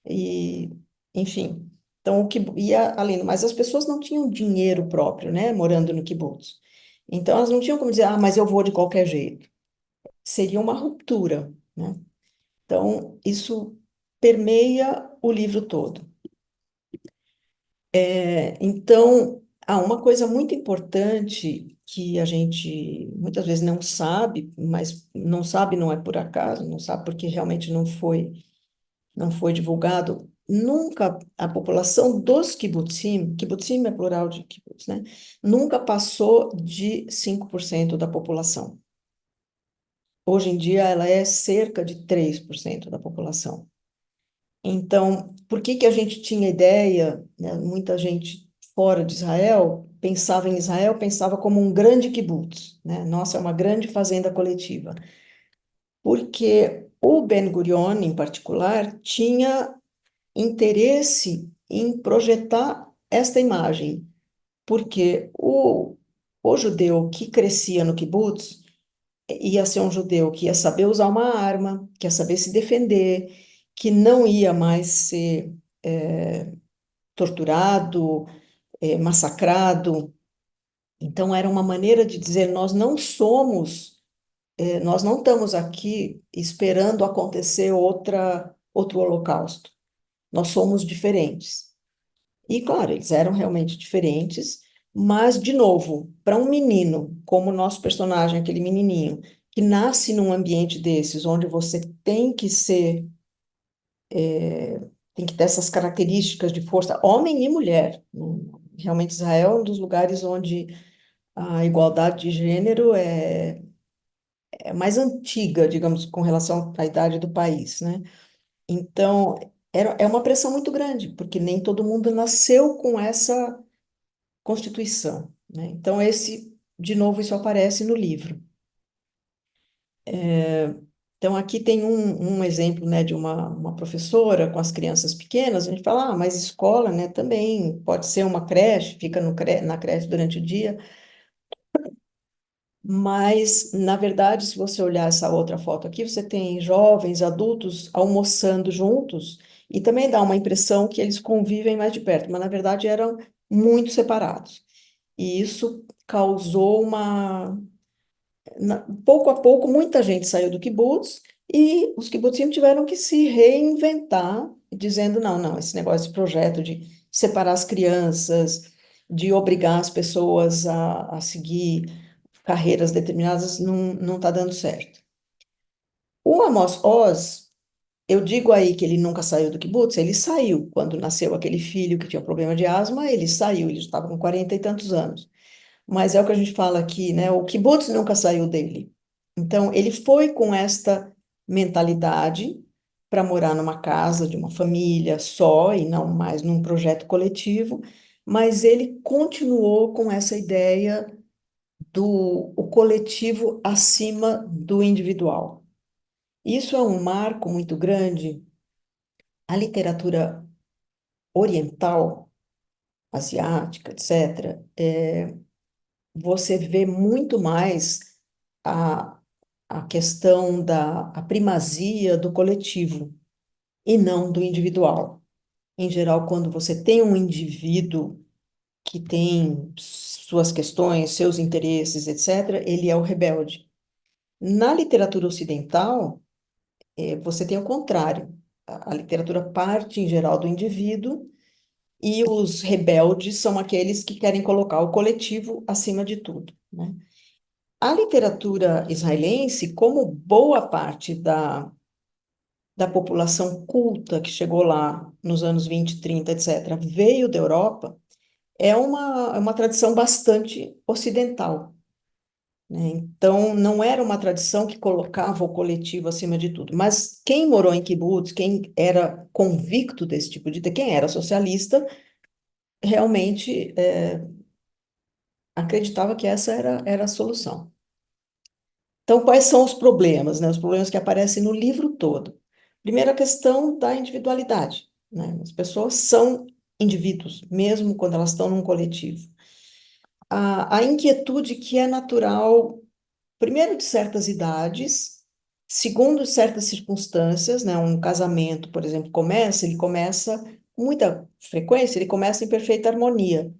E, enfim. Então, o que ia além, mas as pessoas não tinham dinheiro próprio, né, morando no kibbutz. Então, elas não tinham como dizer, mas eu vou de qualquer jeito. Seria uma ruptura, né? Então, isso permeia o livro todo. Então, há uma coisa muito importante que a gente muitas vezes não sabe, mas não sabe não é por acaso, não sabe porque realmente não foi divulgado. Nunca a população dos kibbutzim, kibbutzim é plural de kibbutz, né? Nunca passou de 5% da população. Hoje em dia ela é cerca de 3% da população. Então, por que que a gente tinha ideia, né, muita gente fora de Israel, pensava como um grande kibbutz, né? Nossa, é uma grande fazenda coletiva. Porque o Ben Gurion, em particular, tinha interesse em projetar esta imagem, porque o judeu que crescia no kibbutz ia ser um judeu que ia saber usar uma arma, que ia saber se defender, que não ia mais ser torturado, massacrado. Então, era uma maneira de dizer: nós não estamos aqui esperando acontecer outro holocausto. Nós somos diferentes. E, claro, eles eram realmente diferentes, mas, de novo, para um menino, como o nosso personagem, aquele menininho, que nasce num ambiente desses, onde você tem que ter essas características de força, homem e mulher. Realmente, Israel é um dos lugares onde a igualdade de gênero é mais antiga, digamos, com relação à idade do país, né? Então, é uma pressão muito grande, porque nem todo mundo nasceu com essa constituição, né? Então, de novo, isso aparece no livro. Então, aqui tem um exemplo, né, de uma professora com as crianças pequenas. A gente fala, mas escola, né, também pode ser uma creche, fica na creche durante o dia. Mas, na verdade, se você olhar essa outra foto aqui, você tem jovens, adultos almoçando juntos, e também dá uma impressão que eles convivem mais de perto, mas, na verdade, eram muito separados. E isso causou pouco a pouco, muita gente saiu do kibbutz e os kibbutzim tiveram que se reinventar, dizendo, não, não, esse negócio, esse projeto de separar as crianças, de obrigar as pessoas a seguir carreiras determinadas, não está dando certo. O Amos Oz, eu digo aí que ele nunca saiu do kibbutz, ele saiu. Quando nasceu aquele filho que tinha problema de asma, ele saiu, ele já estava com 40 e tantos anos. Mas é o que a gente fala aqui, né? O kibbutz nunca saiu dele. Então, ele foi com esta mentalidade para morar numa casa de uma família só e não mais num projeto coletivo, mas ele continuou com essa ideia do o coletivo acima do individual. Isso é um marco muito grande. A literatura oriental, asiática, etc., você vê muito mais a, a questão a primazia do coletivo e não do individual. Em geral, quando você tem um indivíduo que tem suas questões, seus interesses, etc., ele é o rebelde. Na literatura ocidental, você tem o contrário. A literatura parte, em geral, do indivíduo e os rebeldes são aqueles que querem colocar o coletivo acima de tudo, né? A literatura israelense, como boa parte da população culta que chegou lá nos anos 20, 30, etc., veio da Europa, é uma tradição bastante ocidental, né? Então, não era uma tradição que colocava o coletivo acima de tudo. Mas quem morou em kibbutz, quem era convicto desse tipo de... Quem era socialista, realmente acreditava que essa era a solução. Então, quais são os problemas, né? Os problemas que aparecem no livro todo. Primeiro, a questão da individualidade, né? As pessoas são indivíduos, mesmo quando elas estão num coletivo. A inquietude que é natural, primeiro, de certas idades, segundo, certas circunstâncias, né? Um casamento, por exemplo, ele começa com muita frequência, ele começa em perfeita harmonia.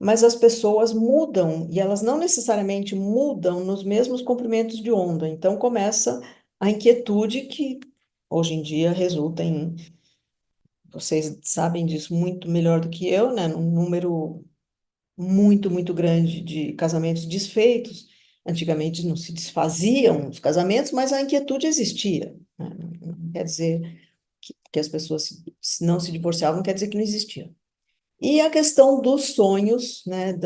Mas as pessoas mudam e elas não necessariamente mudam nos mesmos comprimentos de onda. Então começa a inquietude que hoje em dia resulta em, vocês sabem disso muito melhor do que eu, né? Num número muito, muito grande de casamentos desfeitos. Antigamente não se desfaziam os casamentos, mas a inquietude existia, né? Não quer dizer que as pessoas não se divorciavam, não quer dizer que não existia. E a questão dos sonhos, né?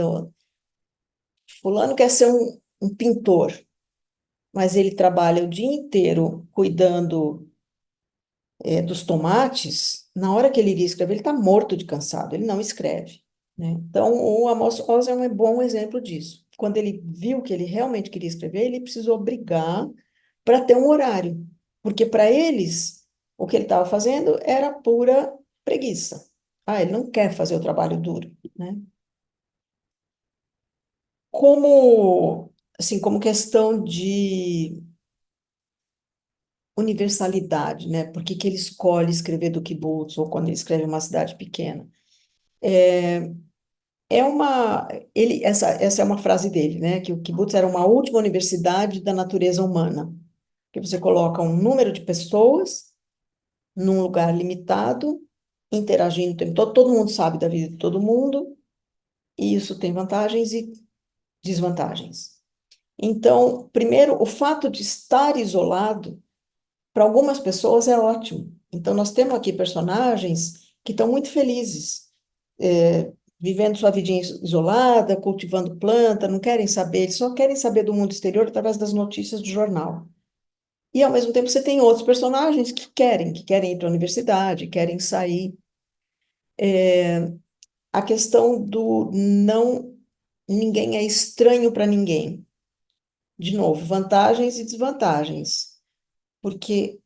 Fulano quer ser um pintor, mas ele trabalha o dia inteiro cuidando dos tomates. Na hora que ele iria escrever, ele está morto de cansado, ele não escreve, né? Então, o Amos Oz é um bom exemplo disso. Quando ele viu que ele realmente queria escrever, ele precisou brigar para ter um horário, porque para eles, o que ele estava fazendo era pura preguiça. Ah, ele não quer fazer o trabalho duro, né? Como questão de universalidade, né? Por que que ele escolhe escrever do kibbutz ou quando ele escreve uma cidade pequena? É uma, essa é uma frase dele, né? Que o kibbutz era uma última universidade da natureza humana, que você coloca um número de pessoas num lugar limitado, interagindo o tempo todo mundo sabe da vida de todo mundo, e isso tem vantagens e desvantagens. Então, primeiro, o fato de estar isolado para algumas pessoas é ótimo. Então, nós temos aqui personagens que estão muito felizes, vivendo sua vidinha isolada, cultivando planta, não querem saber, eles só querem saber do mundo exterior através das notícias do jornal. E, ao mesmo tempo, você tem outros personagens que querem ir para a universidade, querem sair. A questão do não, ninguém é estranho para ninguém. De novo, vantagens e desvantagens. Porque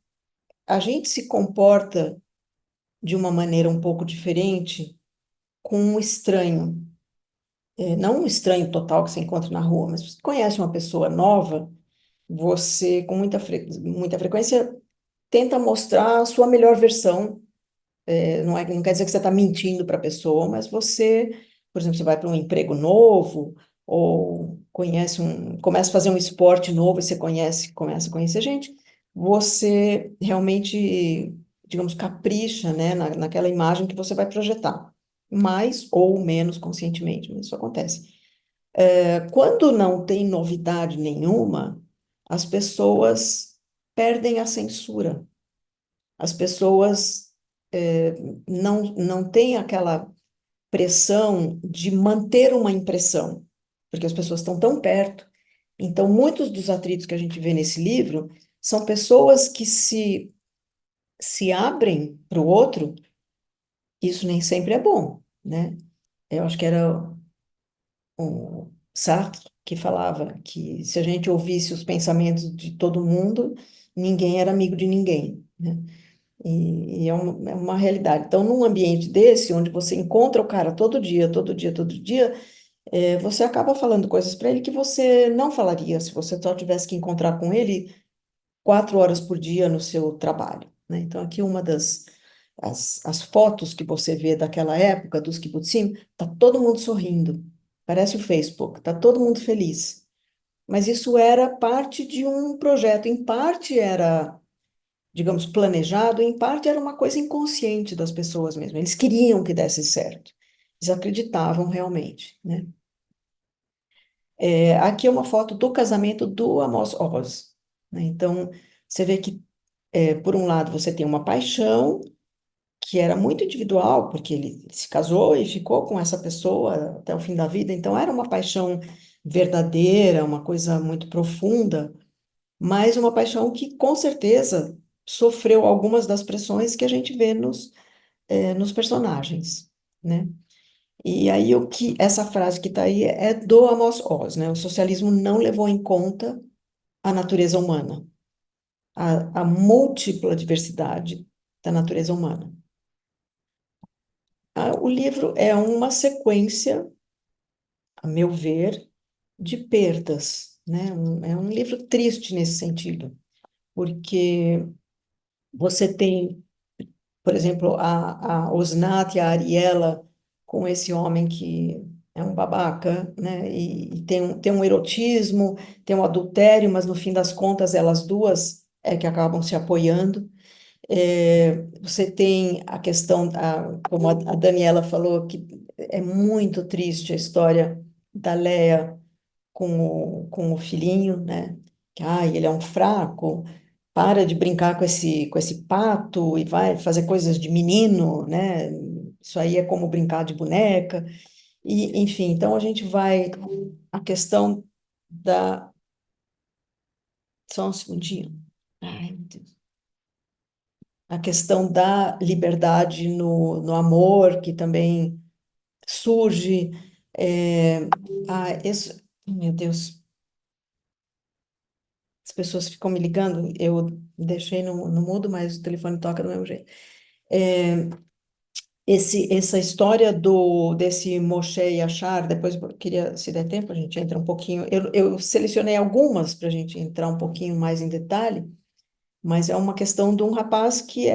a gente se comporta de uma maneira um pouco diferente com um estranho. Não um estranho total que você encontra na rua, mas você conhece uma pessoa nova, você, com muita frequência, tenta mostrar a sua melhor versão. Não quer dizer que você está mentindo para a pessoa, mas você, por exemplo, você vai para um emprego novo, ou começa a fazer um esporte novo e você começa a conhecer gente, você realmente, digamos, capricha, né, naquela imagem que você vai projetar, mais ou menos conscientemente, mas isso acontece. Quando não tem novidade nenhuma, as pessoas perdem a censura. As pessoas não têm aquela pressão de manter uma impressão, porque as pessoas estão tão perto. Então, muitos dos atritos que a gente vê nesse livro são pessoas que se abrem para o outro, isso nem sempre é bom, né? Eu acho que era o Sartre que falava que se a gente ouvisse os pensamentos de todo mundo, ninguém era amigo de ninguém, né? E é uma realidade. Então, num ambiente desse, onde você encontra o cara todo dia, todo dia, todo dia, você acaba falando coisas para ele que você não falaria se você só tivesse que encontrar com ele 4 horas por dia no seu trabalho, né? Então, aqui uma as fotos que você vê daquela época, dos kibbutzim, tá todo mundo sorrindo. Parece o Facebook, tá todo mundo feliz. Mas isso era parte de um projeto. Em parte era, digamos, planejado, em parte era uma coisa inconsciente das pessoas mesmo. Eles queriam que desse certo. Eles acreditavam realmente, né? Aqui é uma foto do casamento do Amos Oz, né? Então, você vê que, por um lado, você tem uma paixão que era muito individual, porque ele se casou e ficou com essa pessoa até o fim da vida, então era uma paixão verdadeira, uma coisa muito profunda, mas uma paixão que, com certeza, sofreu algumas das pressões que a gente vê nos personagens, né? E aí essa frase que está aí é do Amos Oz, né? O socialismo não levou em conta a natureza humana, a múltipla diversidade da natureza humana. O livro é uma sequência, a meu ver, de perdas, né? É um livro triste nesse sentido, porque você tem, por exemplo, a Osnat e a Ariela com esse homem que é um babaca, né? E tem um erotismo, tem um adultério, mas no fim das contas elas duas é que acabam se apoiando. Você tem a questão, como a Daniela falou, que é muito triste a história da Leia com o filhinho, né? Que, ele é um fraco, para de brincar com esse pato e vai fazer coisas de menino, né? Isso aí é como brincar de boneca. E, enfim, então a gente vai. A questão da. Só um segundinho. Ai, meu Deus. A questão da liberdade no amor, que também surge. É, meu Deus, as pessoas ficam me ligando, eu deixei no mudo, mas o telefone toca do mesmo jeito. É, essa história desse Moshe Yashar, depois eu queria, se der tempo, a gente entra um pouquinho. Eu selecionei algumas para a gente entrar um pouquinho mais em detalhe, mas é uma questão de um rapaz que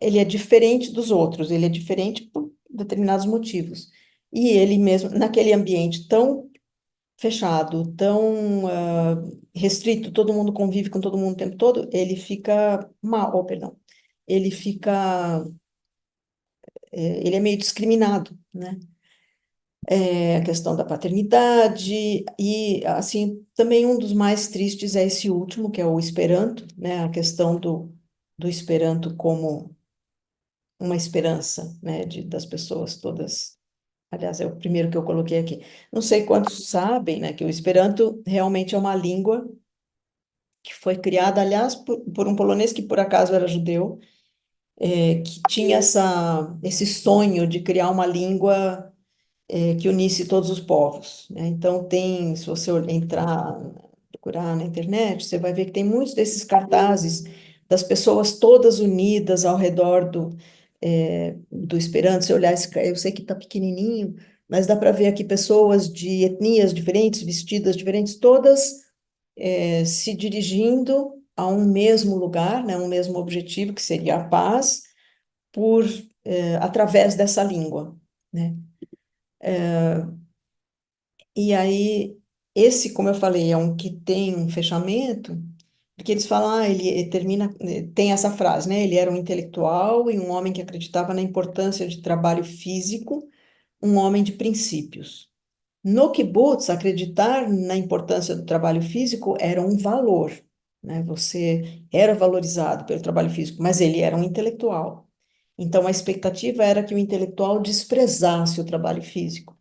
ele é diferente dos outros, ele é diferente por determinados motivos. E ele mesmo, naquele ambiente tão fechado, tão restrito, todo mundo convive com todo mundo o tempo todo, ele fica mal, oh, perdão, ele fica, ele é meio discriminado, né? A questão da paternidade e, assim, também um dos mais tristes é esse último, que é o Esperanto, né? A questão do Esperanto como uma esperança, né, das pessoas todas. Aliás, é o primeiro que eu coloquei aqui. Não sei quantos sabem, né, que o Esperanto realmente é uma língua que foi criada, aliás, por um polonês que por acaso era judeu, que tinha esse sonho de criar uma língua que unisse todos os povos, né? Então se você entrar, procurar na internet, você vai ver que tem muitos desses cartazes das pessoas todas unidas ao redor do Esperanto. Se olhar eu sei que está pequenininho, mas dá para ver aqui pessoas de etnias diferentes, vestidas diferentes, todas se dirigindo a um mesmo lugar, né, um mesmo objetivo, que seria a paz, através dessa língua, né? E aí, esse, como eu falei, é um que tem um fechamento, porque eles falam, ele termina, tem essa frase, né? Ele era um intelectual e um homem que acreditava na importância de trabalho físico, um homem de princípios. No kibbutz, acreditar na importância do trabalho físico era um valor, né? Você era valorizado pelo trabalho físico, mas ele era um intelectual. Então, a expectativa era que o intelectual desprezasse o trabalho físico.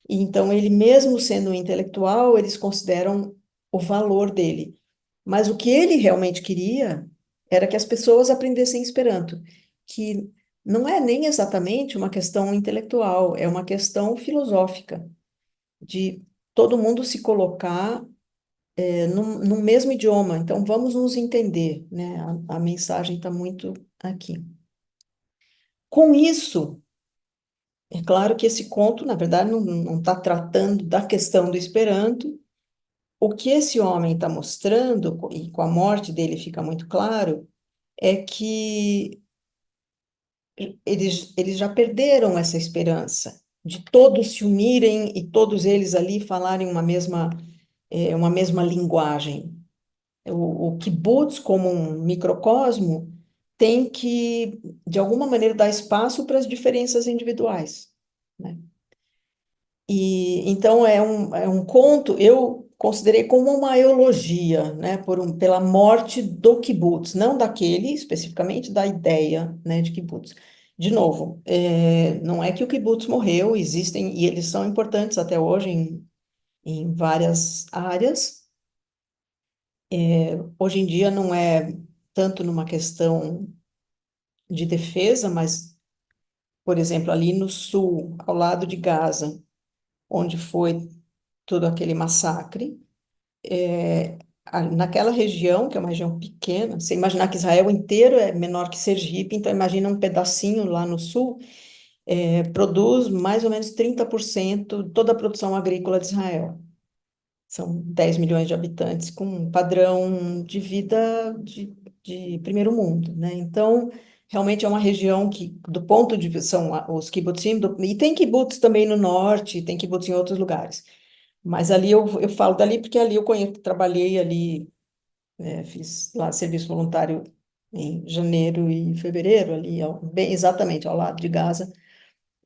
E então, ele mesmo sendo um intelectual, eles consideram o valor dele. Mas o que ele realmente queria era que as pessoas aprendessem Esperanto, que não é nem exatamente uma questão intelectual, é uma questão filosófica, de todo mundo se colocar no mesmo idioma. Então, vamos nos entender, né? A mensagem está muito aqui. Com isso, é claro que esse conto, na verdade, não está tratando da questão do Esperanto. O que esse homem está mostrando, e com a morte dele fica muito claro, é que eles já perderam essa esperança de todos se unirem e todos eles ali falarem uma mesma linguagem. O kibbutz, como um microcosmo, tem que, de alguma maneira, dar espaço para as diferenças individuais, né? E então é um conto, eu considerei como uma eulogia, né, pela morte do kibbutz, não daquele especificamente, da ideia, né, de kibbutz. De novo, não é que o kibbutz morreu, existem, e eles são importantes até hoje em várias áreas. Hoje em dia não é tanto numa questão de defesa, mas, por exemplo, ali no sul, ao lado de Gaza, onde foi todo aquele massacre, naquela região, que é uma região pequena, você imaginar que Israel inteiro é menor que Sergipe, então imagina um pedacinho lá no sul, produz mais ou menos 30% de toda a produção agrícola de Israel. São 10 milhões de habitantes com um padrão de vida de primeiro mundo, né? Então, realmente é uma região que, do ponto de vista, são os kibbutzim, e tem kibbutz também no norte, tem kibbutz em outros lugares. Mas ali eu falo dali porque ali eu conheço, trabalhei ali, fiz lá serviço voluntário em janeiro e fevereiro, ali, bem exatamente ao lado de Gaza.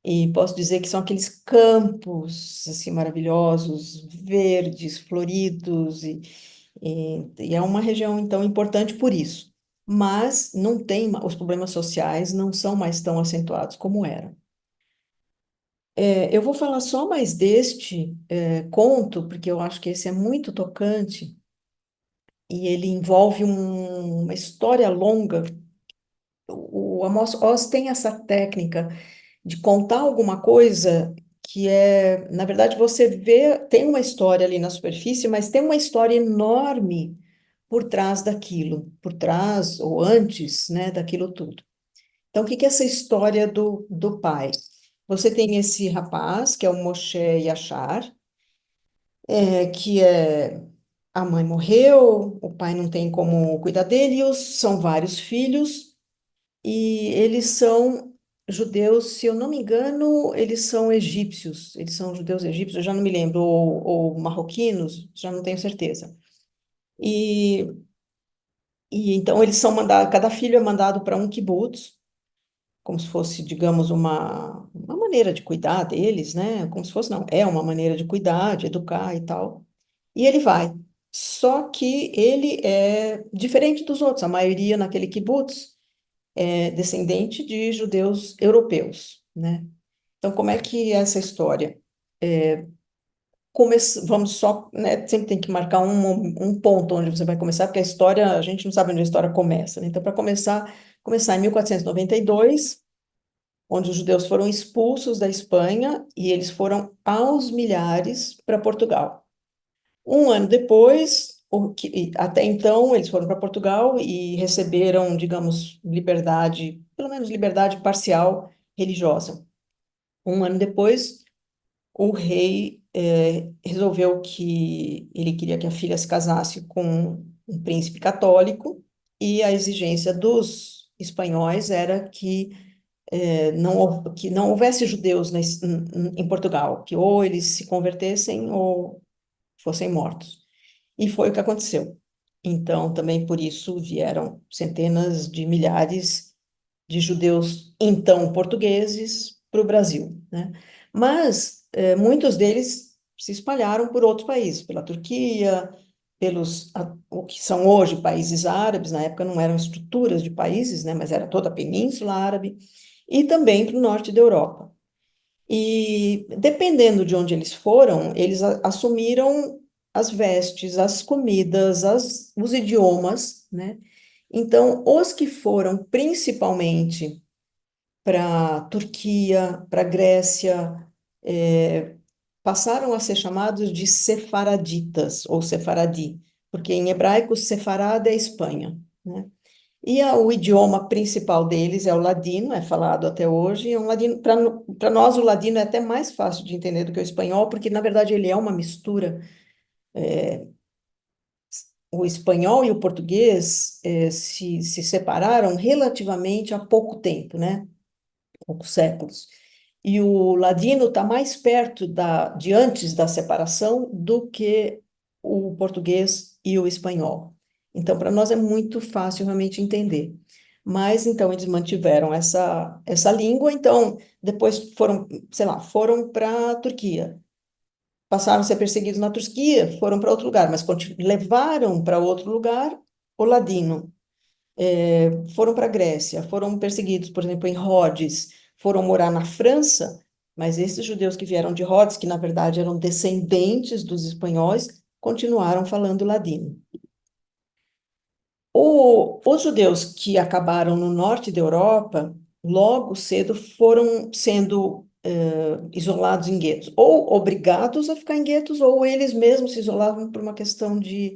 E posso dizer que são aqueles campos assim maravilhosos, verdes, floridos, e é uma região então importante por isso. Mas não tem, os problemas sociais não são mais tão acentuados como eram. Eu vou falar só mais deste conto, porque eu acho que esse é muito tocante e ele envolve uma história longa. O Amos Oz tem essa técnica de contar alguma coisa que na verdade, você vê, tem uma história ali na superfície, mas tem uma história enorme por trás daquilo, por trás ou antes, né, daquilo tudo. Então, o que que é essa história do pai? Você tem esse rapaz, que é o Moshe Yashar, que a mãe morreu, o pai não tem como cuidar dele, são vários filhos, e eles são judeus, se eu não me engano, eles são egípcios, eles são judeus egípcios, eu já não me lembro, ou marroquinos, já não tenho certeza. E, e então eles são mandados, cada filho é mandado para um kibbutz, como se fosse, digamos, uma maneira de cuidar deles, né? Como se fosse, não, é uma maneira de cuidar, de educar e tal. E ele vai. Só que ele é diferente dos outros, a maioria naquele kibbutz é descendente de judeus europeus, né? Então, como é que é essa história? Vamos só, né, sempre tem que marcar um ponto onde você vai começar, porque a história, a gente não sabe onde a história começa, né? Então, para começar em 1492, onde os judeus foram expulsos da Espanha e eles foram aos milhares para Portugal. Um ano depois, até então, eles foram para Portugal e receberam, digamos, liberdade, pelo menos liberdade parcial religiosa. Um ano depois, o rei resolveu que ele queria que a filha se casasse com um príncipe católico e a exigência dos espanhóis era que que não houvesse judeus em Portugal, que ou eles se convertessem ou fossem mortos. E foi o que aconteceu. Então, também por isso vieram centenas de milhares de judeus, então portugueses, para o Brasil, né? Mas muitos deles se espalharam por outros países, pela Turquia, o que são hoje países árabes, na época não eram estruturas de países, né? Mas era toda a Península Árabe, e também para o norte da Europa. E dependendo de onde eles foram, eles assumiram as vestes, as comidas, os idiomas, né? Então, os que foram principalmente para Turquia, para Grécia, passaram a ser chamados de sefaraditas ou sefaradi, porque em hebraico sefarad é Espanha, né? E o idioma principal deles é o ladino, é falado até hoje. É um ladino, para nós, o ladino é até mais fácil de entender do que o espanhol, porque, na verdade, ele é uma mistura. O espanhol e o português se separaram relativamente há pouco tempo, né? Poucos séculos. E o ladino está mais perto de antes da separação do que o português e o espanhol. Então, para nós é muito fácil realmente entender. Mas, então, eles mantiveram essa língua, então, depois foram, sei lá, foram para a Turquia. Passaram a ser perseguidos na Turquia, foram para outro lugar, mas levaram para outro lugar o ladino. Foram para a Grécia, foram perseguidos, por exemplo, em Rhodes, foram morar na França, mas esses judeus que vieram de Rhodes, que na verdade eram descendentes dos espanhóis, continuaram falando ladino. Os judeus que acabaram no norte da Europa, logo cedo foram sendo isolados em guetos, ou obrigados a ficar em guetos, ou eles mesmos se isolavam por uma questão de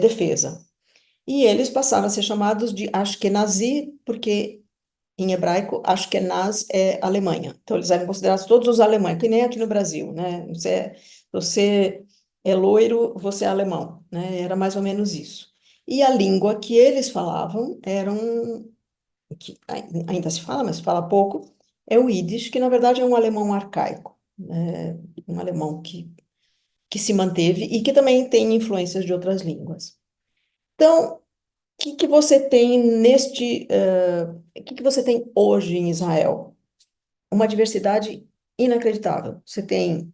defesa. E eles passaram a ser chamados de Ashkenazi, porque em hebraico, Ashkenaz é Alemanha. Então, eles eram considerados todos os alemães, que nem aqui no Brasil, né? Você é loiro, você é alemão, né? Era mais ou menos isso. E a língua que eles falavam que ainda se fala, mas se fala pouco, é o Yiddish, que na verdade é um alemão arcaico, né? Um alemão que se manteve e que também tem influências de outras línguas. Então, que você tem que você tem hoje em Israel? Uma diversidade inacreditável. Você tem,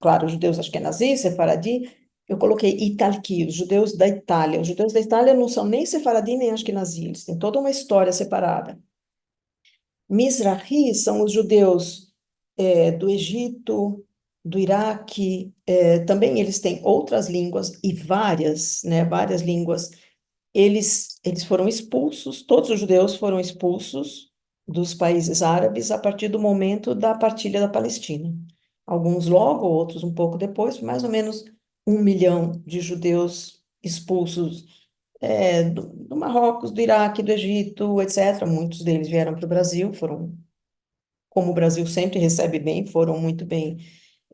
claro, os judeus Ashkenazis, Sefaradi, eu coloquei Italki, os judeus da Itália. Os judeus da Itália não são nem Sefaradi nem Ashkenazi, eles têm toda uma história separada. Mizrahi são os judeus do Egito, do Iraque, também eles têm outras línguas e várias, né, várias línguas. Eles foram expulsos, todos os judeus foram expulsos dos países árabes a partir do momento da partilha da Palestina. Alguns logo, outros um pouco depois, mais ou menos 1 milhão de judeus expulsos do Marrocos, do Iraque, do Egito, etc. Muitos deles vieram para o Brasil, como o Brasil sempre recebe bem, foram muito bem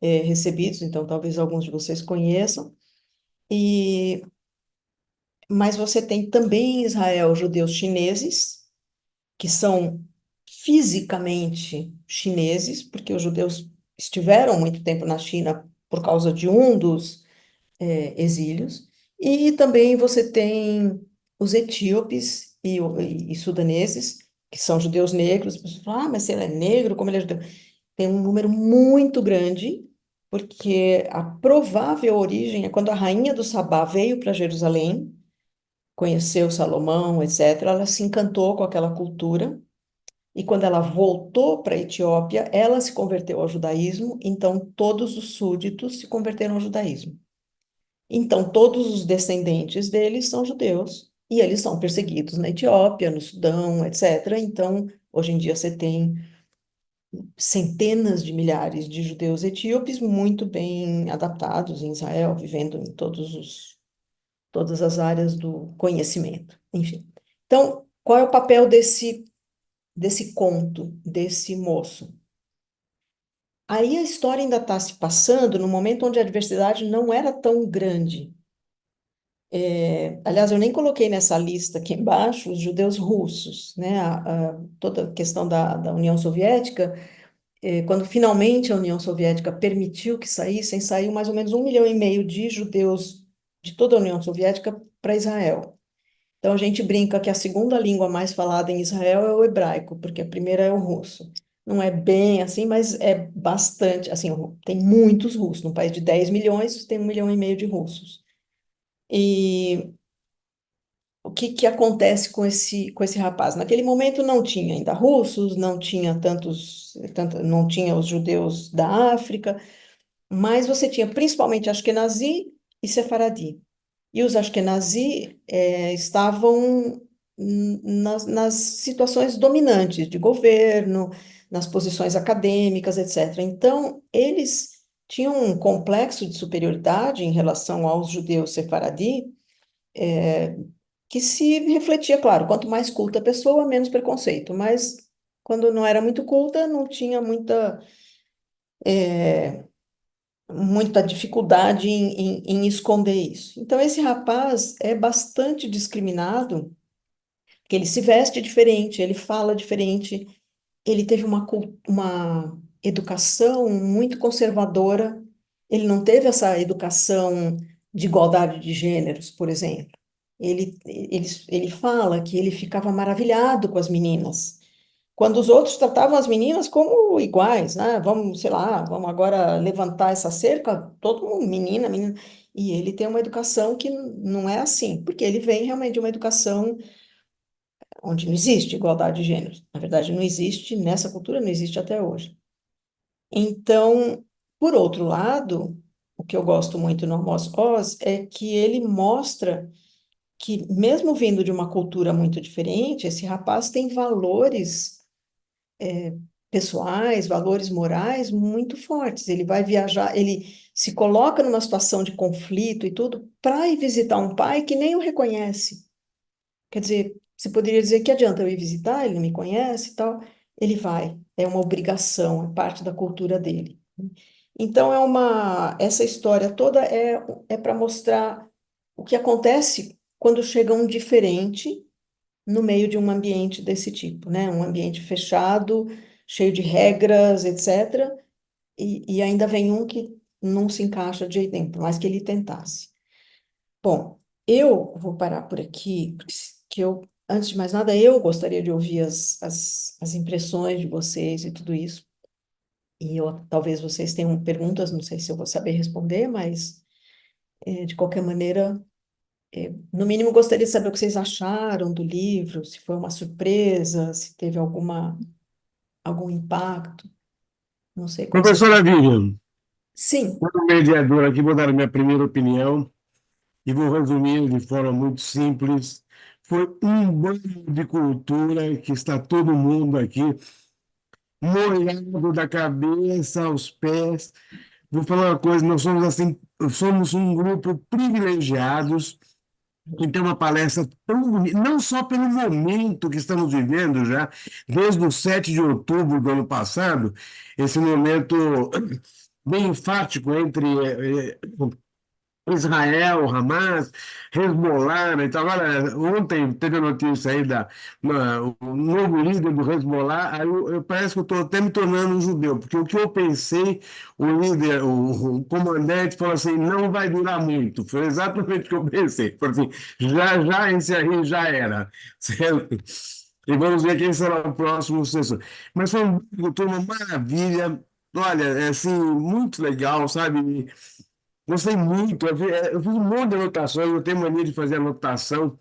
recebidos, então talvez alguns de vocês conheçam. Mas você tem também em Israel judeus chineses, que são fisicamente chineses, porque os judeus estiveram muito tempo na China por causa de um dos exílios, e também você tem os etíopes e sudaneses, que são judeus negros. As pessoas falam, mas se ele é negro, como ele é judeu? Tem um número muito grande, porque a provável origem é quando a rainha do Sabá veio para Jerusalém, conheceu Salomão, etc., ela se encantou com aquela cultura, e quando ela voltou para a Etiópia, ela se converteu ao judaísmo, então todos os súditos se converteram ao judaísmo. Então, todos os descendentes deles são judeus, e eles são perseguidos na Etiópia, no Sudão, etc. Então, hoje em dia você tem centenas de milhares de judeus etíopes muito bem adaptados em Israel, vivendo em todas as áreas do conhecimento, enfim. Então, qual é o papel desse conto, desse moço? Aí a história ainda está se passando no momento onde a diversidade não era tão grande. Aliás, eu nem coloquei nessa lista aqui embaixo os judeus russos, né? Toda a questão da União Soviética, quando finalmente a União Soviética permitiu que saíssem, saiu mais ou menos 1,5 milhão de judeus de toda a União Soviética para Israel. Então a gente brinca que a segunda língua mais falada em Israel é o hebraico, porque a primeira é o russo. Não é bem assim, mas é bastante, assim, tem muitos russos. Num país de 10 milhões, tem 1,5 milhão de russos. E o que que acontece com esse rapaz? Naquele momento não tinha ainda russos, não tinha não tinha os judeus da África, mas você tinha principalmente Ashkenazi e Sefaradi. E os Ashkenazi estavam nas situações dominantes de governo, nas posições acadêmicas, etc. Então, eles tinham um complexo de superioridade em relação aos judeus Sefaradi, que se refletia, claro, quanto mais culta a pessoa, menos preconceito, mas quando não era muito culta, não tinha muita dificuldade em esconder isso. Então, esse rapaz é bastante discriminado, porque ele se veste diferente, ele fala diferente, ele teve uma educação muito conservadora, ele não teve essa educação de igualdade de gêneros, por exemplo. Ele fala que ele ficava maravilhado com as meninas, quando os outros tratavam as meninas como iguais, né? Vamos, sei lá, vamos agora levantar essa cerca, todo mundo, menina, menina. E ele tem uma educação que não é assim, porque ele vem realmente de uma educação onde não existe igualdade de gêneros. Na verdade, não existe, nessa cultura não existe até hoje. Então, por outro lado, o que eu gosto muito no Amos Oz é que ele mostra que, mesmo vindo de uma cultura muito diferente, esse rapaz tem valores pessoais, valores morais muito fortes. Ele vai viajar, ele se coloca numa situação de conflito e tudo para ir visitar um pai que nem o reconhece. Quer dizer, você poderia dizer que adianta eu ir visitar, ele não me conhece e tal. Ele vai, é uma obrigação, é parte da cultura dele. Então essa história toda é para mostrar o que acontece quando chega um diferente no meio de um ambiente desse tipo, né? Um ambiente fechado, cheio de regras, etc. E ainda vem um que não se encaixa de jeito nenhum, por mais que ele tentasse. Bom, eu vou parar por aqui, porque antes de mais nada, eu gostaria de ouvir as impressões de vocês e tudo isso. E talvez vocês tenham perguntas, não sei se eu vou saber responder, mas de qualquer maneira, no mínimo gostaria de saber o que vocês acharam do livro, se foi uma surpresa, se teve algum impacto, não sei como vocês... Professora Vivian, Sim, como mediador aqui, vou dar a minha primeira opinião e vou resumir de forma muito simples. Foi um banho de cultura que está todo mundo aqui molhado da cabeça aos pés. Vou falar uma coisa, nós somos assim, somos um grupo privilegiados em ter uma palestra tão bonita, não só pelo momento que estamos vivendo já, desde o 7 de outubro do ano passado, esse momento bem enfático entre Israel, Hamas, Hezbollah, né? Então, agora, ontem teve a notícia aí o novo líder do Hezbollah, aí parece que eu estou até me tornando um judeu, porque o que eu pensei, o líder, o comandante falou assim, não vai durar muito, foi exatamente o que eu pensei, falou assim, já, já, esse aí já era, certo? E vamos ver quem será o próximo sucessor. Mas foi uma maravilha, olha, é assim, muito legal, sabe? Gostei muito. Eu fiz um monte de anotações. Eu tenho mania de fazer anotação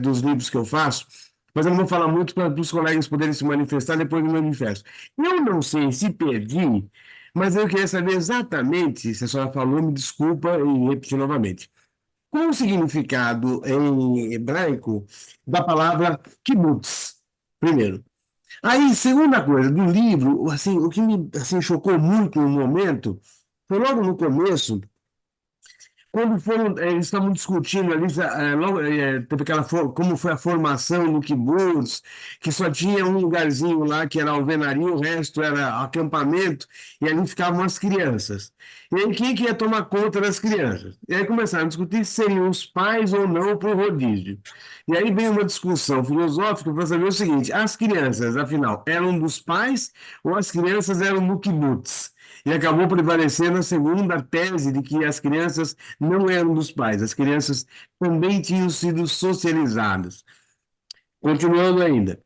dos livros que eu faço, mas eu não vou falar muito para os colegas poderem se manifestar depois do manifesto. Eu não sei se perdi, mas eu queria saber exatamente, se a senhora falou, me desculpa e repetir novamente. Qual o significado em hebraico da palavra kibbutz? Primeiro. Aí, segunda coisa, do livro, assim, o que me assim, chocou muito no momento foi logo no começo quando foram, eles estavam discutindo ali, teve como foi a formação no kibbutz, que só tinha um lugarzinho lá, que era alvenaria, o resto era acampamento, e ali ficavam as crianças. E aí, quem que ia tomar conta das crianças? E aí começaram a discutir se seriam os pais ou não para o rodízio. E aí veio uma discussão filosófica para saber o seguinte: as crianças, afinal, eram dos pais ou as crianças eram do kibbutz? E acabou prevalecendo a segunda tese de que as crianças não eram dos pais, as crianças também tinham sido socializadas. Continuando ainda.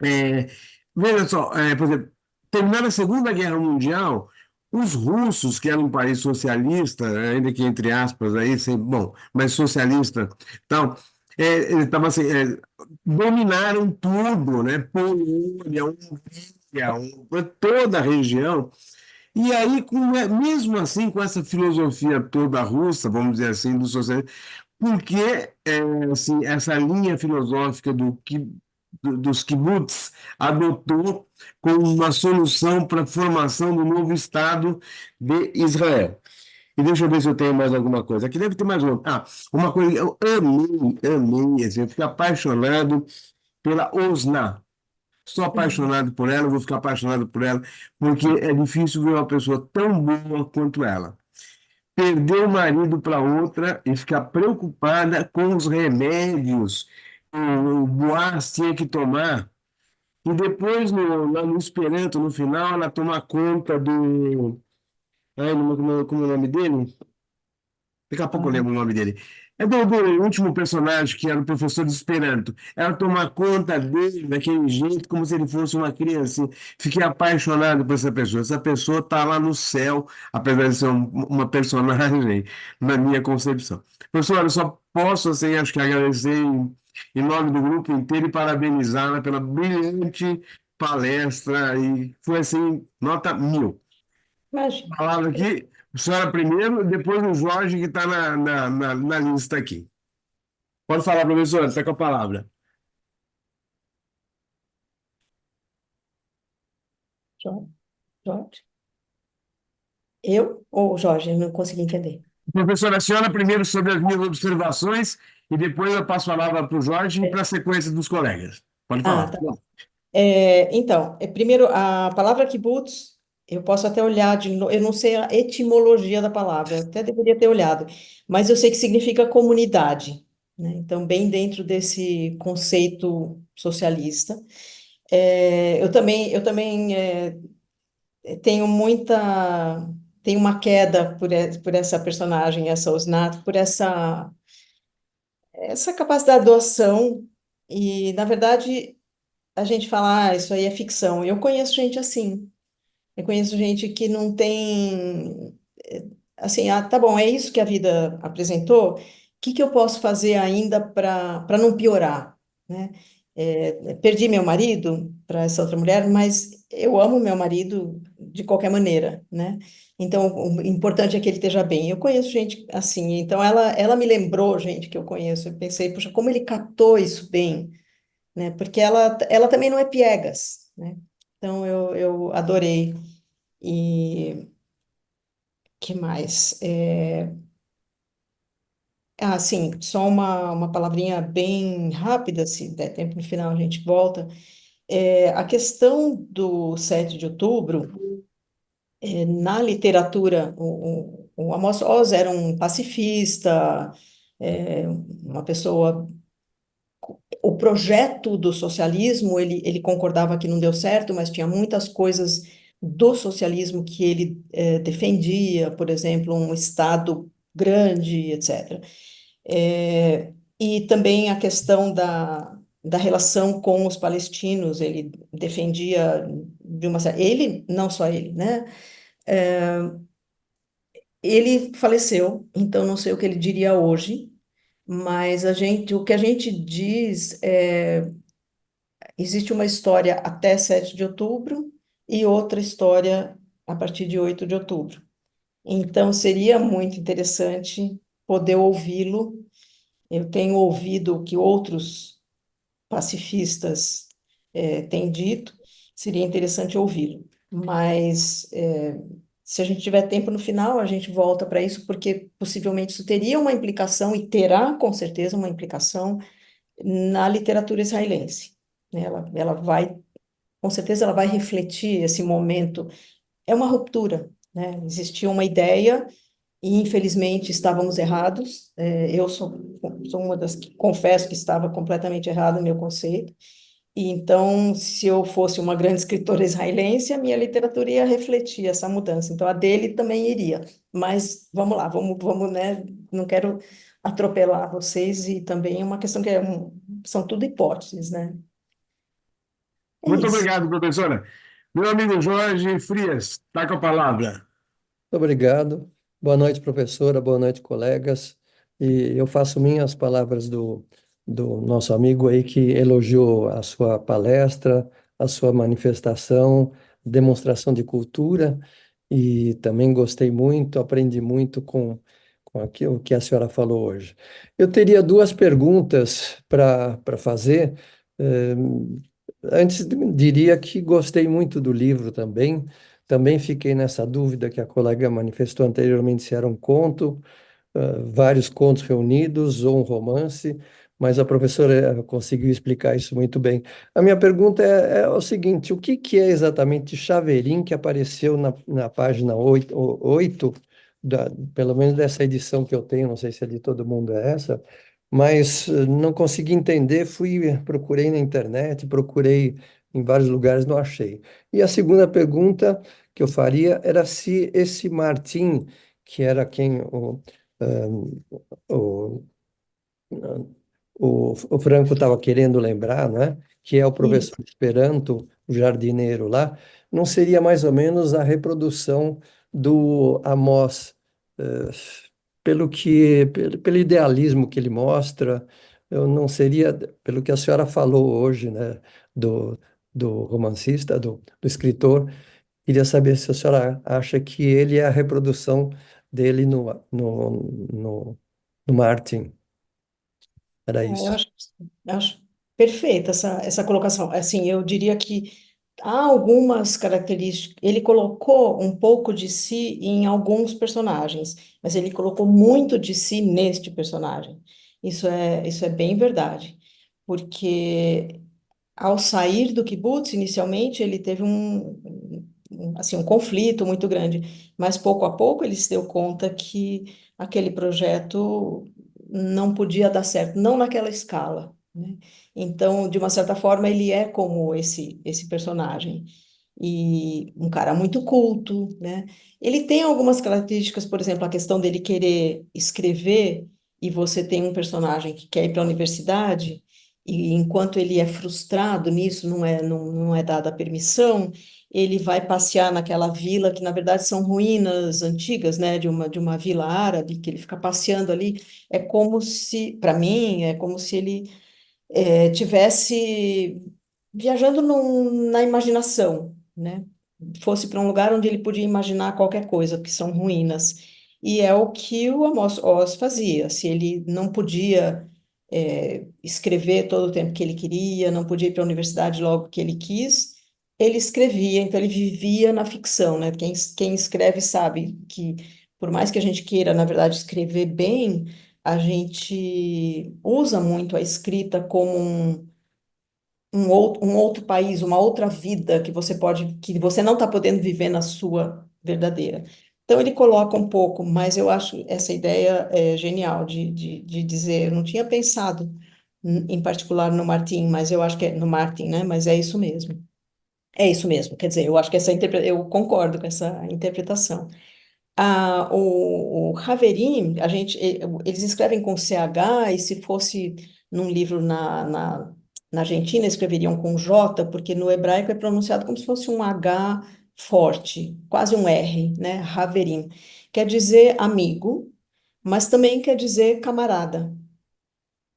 É, veja só, por exemplo, terminada a Segunda Guerra Mundial, os russos, que eram um país socialista, ainda que entre aspas, aí, bom, mas socialista, então, ele tava assim, dominaram tudo, né? Polônia, Hungria, toda a região. E aí, mesmo assim, com essa filosofia toda russa, vamos dizer assim, do socialismo, porque assim, essa linha filosófica dos kibbutz adotou como uma solução para a formação do novo Estado de Israel. E deixa eu ver se eu tenho mais alguma coisa. Aqui deve ter mais uma. Uma coisa, eu amei, assim, eu fiquei apaixonado pela Osna. Sou Uhum. apaixonado por ela, vou ficar apaixonado por ela, porque é difícil ver uma pessoa tão boa quanto ela. Perder o marido para outra e ficar preocupada com os remédios que o Boaz tinha que tomar. E depois, lá no Esperanto, no final, ela toma conta do. Ai, como é o nome dele? Daqui a pouco eu Ah, lembro o nome dele. É do último personagem, que era o professor de Esperanto. Ela toma conta dele daquele jeito, como se ele fosse uma criança. Fiquei apaixonado por essa pessoa. Essa pessoa está lá no céu, apesar de ser uma personagem, na minha concepção. Professor, eu só posso, assim, acho que agradecer em nome do grupo inteiro e parabenizá-la pela brilhante palestra. E foi, assim, nota 1000. imagina. Palavra aqui, a senhora primeiro, depois o Jorge, que está na lista aqui. Pode falar, professora, está com a palavra. Jorge? Jorge? Eu ou Jorge? Não consegui entender. Professora, a senhora primeiro sobre as minhas observações e depois eu passo a palavra para o Jorge e para a sequência dos colegas. Pode falar. Tá. Então, primeiro, a palavra kibbutz, eu posso até olhar de novo, eu não sei a etimologia da palavra, eu até deveria ter olhado, mas eu sei que significa comunidade, né? Então, bem dentro desse conceito socialista. Eu também tenho tenho uma queda por essa personagem, essa Osnat, por essa capacidade de doação, e, na verdade, a gente fala, isso aí é ficção. Eu conheço gente assim. Eu conheço gente que não tem, assim, tá bom, é isso que a vida apresentou. O que que eu posso fazer ainda para não piorar, né? Perdi meu marido para essa outra mulher, mas eu amo meu marido de qualquer maneira, né? Então, o importante é que ele esteja bem. Eu conheço gente assim, então ela me lembrou gente que eu conheço. Eu pensei, puxa, como ele captou isso bem, né? Porque ela também não é piegas, né? Então eu adorei. E que mais? Sim, só uma palavrinha bem rápida, se der tempo no final a gente volta. A questão do 7 de outubro, na literatura, o Amos Oz era um pacifista, uma pessoa. O projeto do socialismo, ele concordava que não deu certo, mas tinha muitas coisas do socialismo que ele defendia, por exemplo, um Estado grande, etc. E também a questão da relação com os palestinos, ele defendia de uma certa... Ele, não só ele, né? Ele faleceu, então não sei o que ele diria hoje, mas o que a gente diz existe uma história até 7 de outubro e outra história a partir de 8 de outubro. Então, seria muito interessante poder ouvi-lo. Eu tenho ouvido o que outros pacifistas têm dito, seria interessante ouvi-lo. Mas Se a gente tiver tempo no final, a gente volta para isso, porque possivelmente isso teria uma implicação, e terá com certeza uma implicação, na literatura israelense, né? Ela vai, com certeza, ela vai refletir esse momento. É uma ruptura, né? Existia uma ideia e, infelizmente, estávamos errados. Eu sou uma das que confesso que estava completamente errado no meu conceito. E então, se eu fosse uma grande escritora israelense, a minha literatura ia refletir essa mudança. Então, a dele também iria. Mas vamos lá, vamos, né? Não quero atropelar vocês, e também é uma questão que são tudo hipóteses, né? É Muito isso. obrigado, professora. Meu amigo Jorge Frias, está com a palavra. Obrigado. Boa noite, professora. Boa noite, colegas. E eu faço minhas palavras do nosso amigo aí que elogiou a sua palestra, a sua manifestação, demonstração de cultura, e também gostei muito, aprendi muito com aquilo que a senhora falou hoje. Eu teria duas perguntas para fazer. Eh, Antes, diria que gostei muito do livro também. Também fiquei nessa dúvida que a colega manifestou anteriormente, se era um conto, vários contos reunidos ou um romance, mas a professora conseguiu explicar isso muito bem. A minha pergunta é o seguinte: o que, que é exatamente Chaveirim que apareceu na página 8 pelo menos dessa edição que eu tenho, não sei se é de todo mundo é essa, mas não consegui entender, procurei na internet, procurei em vários lugares, não achei. E a segunda pergunta que eu faria era se esse Martim, que era quem o, o Franco estava querendo lembrar, né? Que é o Isso. professor de Esperanto, o jardineiro lá, não seria mais ou menos a reprodução do Amós, eh, pelo idealismo que ele mostra, eu não seria, pelo que a senhora falou hoje, né? Do, do romancista, do escritor, queria saber se a senhora acha que ele é a reprodução dele no Martin. Era Eu isso. acho perfeita essa colocação. Assim, eu diria que há algumas características. Ele colocou um pouco de si em alguns personagens, mas ele colocou muito de si neste personagem. Isso é bem verdade, porque ao sair do kibbutz, inicialmente, ele teve assim, um conflito muito grande, mas pouco a pouco ele se deu conta que aquele projeto não podia dar certo, não naquela escala, né? Então, de uma certa forma, ele é como esse personagem. E um cara muito culto, né? Ele tem algumas características, por exemplo, a questão dele querer escrever, e você tem um personagem que quer ir para a universidade, e enquanto ele é frustrado nisso, não é dada a permissão, ele vai passear naquela vila, que na verdade são ruínas antigas, né, de uma vila árabe, que ele fica passeando ali. É como se, para mim, é como se ele tivesse viajando na imaginação, né? Fosse para um lugar onde ele podia imaginar qualquer coisa, que são ruínas. E é o que o Amos Oz fazia. Se ele não podia escrever todo o tempo que ele queria, não podia ir para a universidade logo que ele quis, ele escrevia, então ele vivia na ficção, né? Quem escreve sabe que, por mais que a gente queira, na verdade, escrever bem, a gente usa muito a escrita como um outro país, uma outra vida que você não está podendo viver na sua verdadeira. Então ele coloca um pouco, mas eu acho essa ideia genial de dizer, eu não tinha pensado em particular no Martin, mas eu acho que é no Martin, né? Mas é isso mesmo. É isso mesmo, quer dizer, eu acho que eu concordo com essa interpretação. O Haverim, eles escrevem com CH, e se fosse num livro na Argentina, escreveriam com J, porque no hebraico é pronunciado como se fosse um H forte, quase um R, né? Haverim. Quer dizer amigo, mas também quer dizer camarada,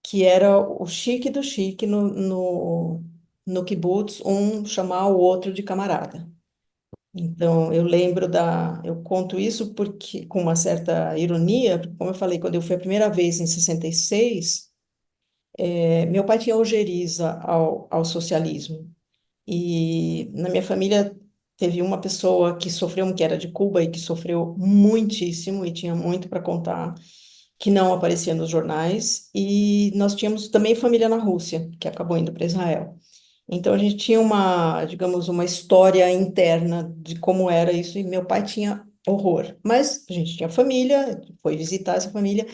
que era o chique do chique no kibbutz, um chamar o outro de camarada. Então, eu conto isso porque, com uma certa ironia, porque, como eu falei, quando eu fui a primeira vez em 66, meu pai tinha ojeriza ao socialismo. E na minha família teve uma pessoa que sofreu, que era de Cuba e que sofreu muitíssimo e tinha muito para contar, que não aparecia nos jornais, e nós tínhamos também família na Rússia, que acabou indo para Israel. Então a gente tinha uma, digamos, uma história interna de como era isso, e meu pai tinha horror. Mas a gente tinha família, foi visitar essa família,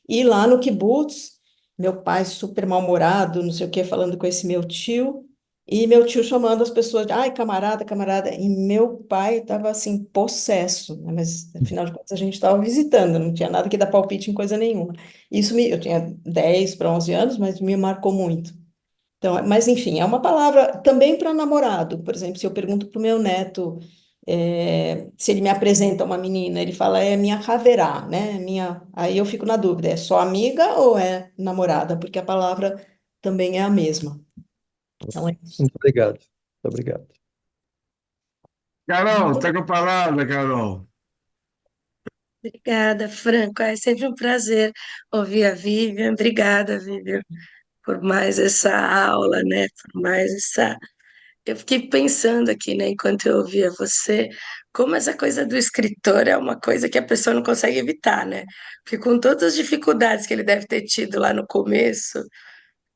e lá no kibutz, meu pai super mal-humorado, não sei o quê, falando com esse meu tio, e meu tio chamando as pessoas de, ai, camarada, camarada, e meu pai estava assim, possesso, né? Mas afinal de contas a gente estava visitando, não tinha nada que dar palpite em coisa nenhuma. Eu tinha 10 para 11 anos, mas me marcou muito. Então, mas enfim, é uma palavra também para namorado. Por exemplo, se eu pergunto para o meu neto, se ele me apresenta uma menina, ele fala, é minha haverá, né? Minha... Aí eu fico na dúvida, é só amiga ou é namorada? Porque a palavra também é a mesma. Então é isso. Muito obrigado. Muito obrigado. Carol, está com a palavra, Carol. Obrigada, Franco. É sempre um prazer ouvir a Vivian. Obrigada, Vivian, por mais essa aula, né? Por mais essa. Eu fiquei pensando aqui, né, enquanto eu ouvia você, como essa coisa do escritor é uma coisa que a pessoa não consegue evitar, né? Porque com todas as dificuldades que ele deve ter tido lá no começo,